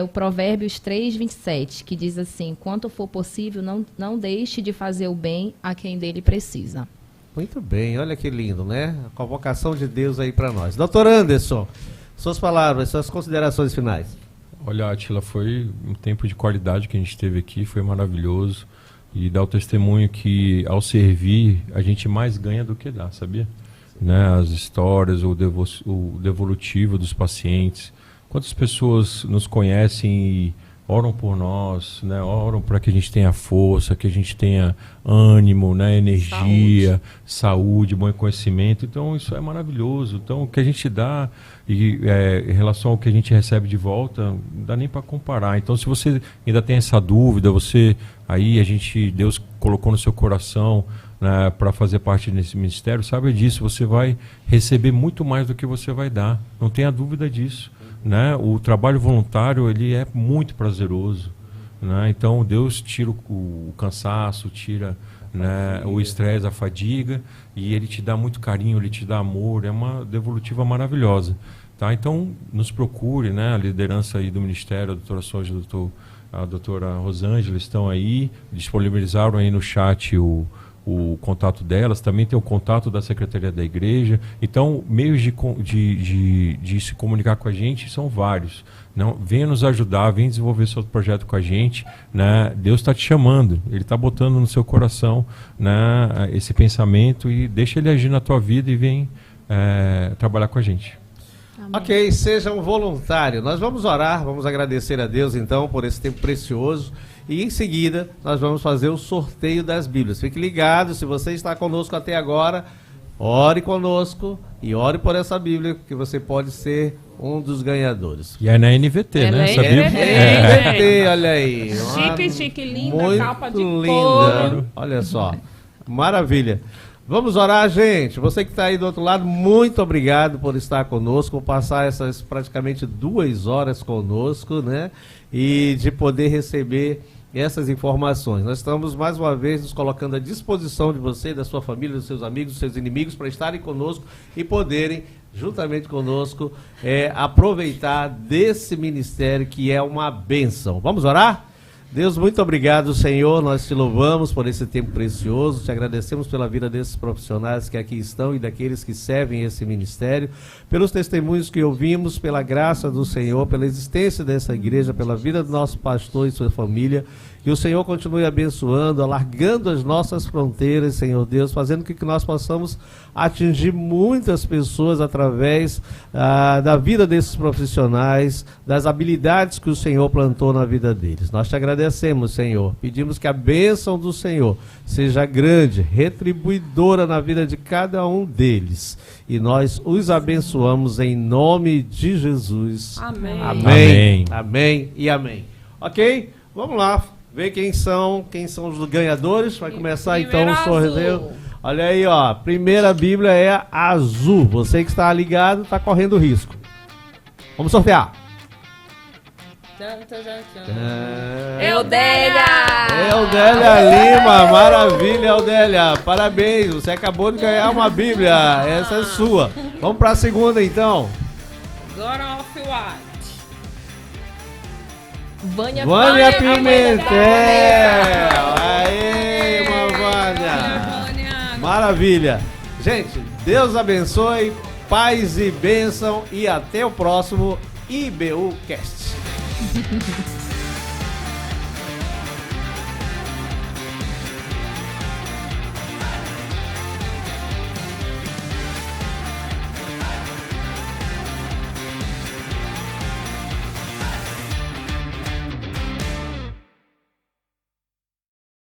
Speaker 4: o Provérbios 3:27, que diz assim: quanto for possível, não deixe de fazer o bem a quem dele precisa.
Speaker 2: Muito bem, olha que lindo, né? A convocação de Deus aí para nós. Doutor Anderson, suas palavras, suas considerações finais.
Speaker 5: Olha, Atila, foi um tempo de qualidade que a gente teve aqui, foi maravilhoso. E dá o testemunho que, ao servir, a gente mais ganha do que dá, sabia? Né? As histórias, o devolutivo dos pacientes. Quantas pessoas nos conhecem e oram por nós, né? Oram para que a gente tenha força, que a gente tenha ânimo, né? Energia, saúde, bom conhecimento. Então, isso é maravilhoso. Então, o que a gente dá em relação ao que a gente recebe de volta, não dá nem para comparar. Então, se você ainda tem essa dúvida, Deus colocou no seu coração, né, para fazer parte desse ministério, sabe disso, você vai receber muito mais do que você vai dar. Não tenha dúvida disso. Né? O trabalho voluntário, ele é muito prazeroso, né? Então Deus tira o cansaço, tira, né, o estresse, a fadiga, e ele te dá muito carinho, ele te dá amor, é uma devolutiva maravilhosa, tá? Então nos procure, né? A liderança aí do ministério, a doutora Sonja, a doutora Rosângela estão aí, disponibilizaram aí no chat o contato delas, também tem o contato da Secretaria da Igreja. Então, meios de se comunicar com a gente são vários. Não, venha nos ajudar, venha desenvolver seu projeto com a gente, né? Deus está te chamando, Ele está botando no seu coração, né, esse pensamento, e deixa Ele agir na tua vida e vem trabalhar com a gente.
Speaker 4: Amém.
Speaker 2: Ok, seja um voluntário. Nós vamos orar, vamos agradecer a Deus então por esse tempo precioso. E em seguida, nós vamos fazer o sorteio das Bíblias. Fique ligado, se você está conosco até agora, ore conosco e ore por essa Bíblia, que você pode ser um dos ganhadores.
Speaker 5: E é na NVT, né? Essa Bíblia?
Speaker 2: NVT, olha aí.
Speaker 6: Chique, linda,
Speaker 2: muito
Speaker 6: capa de
Speaker 2: linda.
Speaker 6: couro.
Speaker 2: Olha só, maravilha. Vamos orar, gente. Você que está aí do outro lado, muito obrigado por estar conosco, por passar essas praticamente 2 horas conosco, né? E de poder receber essas informações. Nós estamos, mais uma vez, nos colocando à disposição de você, da sua família, dos seus amigos, dos seus inimigos, para estarem conosco e poderem, juntamente conosco, aproveitar desse ministério que é uma bênção. Vamos orar? Deus, muito obrigado, Senhor, nós te louvamos por esse tempo precioso, te agradecemos pela vida desses profissionais que aqui estão e daqueles que servem esse ministério, pelos testemunhos que ouvimos, pela graça do Senhor, pela existência dessa igreja, pela vida do nosso pastor e sua família. Que o Senhor continue abençoando, alargando as nossas fronteiras, Senhor Deus, fazendo com que nós possamos atingir muitas pessoas através da vida desses profissionais, das habilidades que o Senhor plantou na vida deles. Nós te agradecemos, Senhor. Pedimos que a bênção do Senhor seja grande, retribuidora na vida de cada um deles. E nós os abençoamos em nome de Jesus.
Speaker 6: Amém.
Speaker 2: Amém.
Speaker 5: Amém.
Speaker 2: Amém e amém. Ok? Vamos lá. Ver quem são os ganhadores. Vai começar então o sorteio. Olha aí, ó. Primeira Bíblia é azul. Você que está ligado está correndo risco. Vamos sortear.
Speaker 3: Eudélia
Speaker 2: Lima, maravilha, Eudélia. Parabéns, você acabou de ganhar uma Bíblia. Essa é sua. Vamos para a segunda então.
Speaker 3: God of White.
Speaker 4: Vânia
Speaker 2: Pimentel. Aê, Vânia. Maravilha. Gente, Deus abençoe, paz e bênção e até o próximo IBU Cast.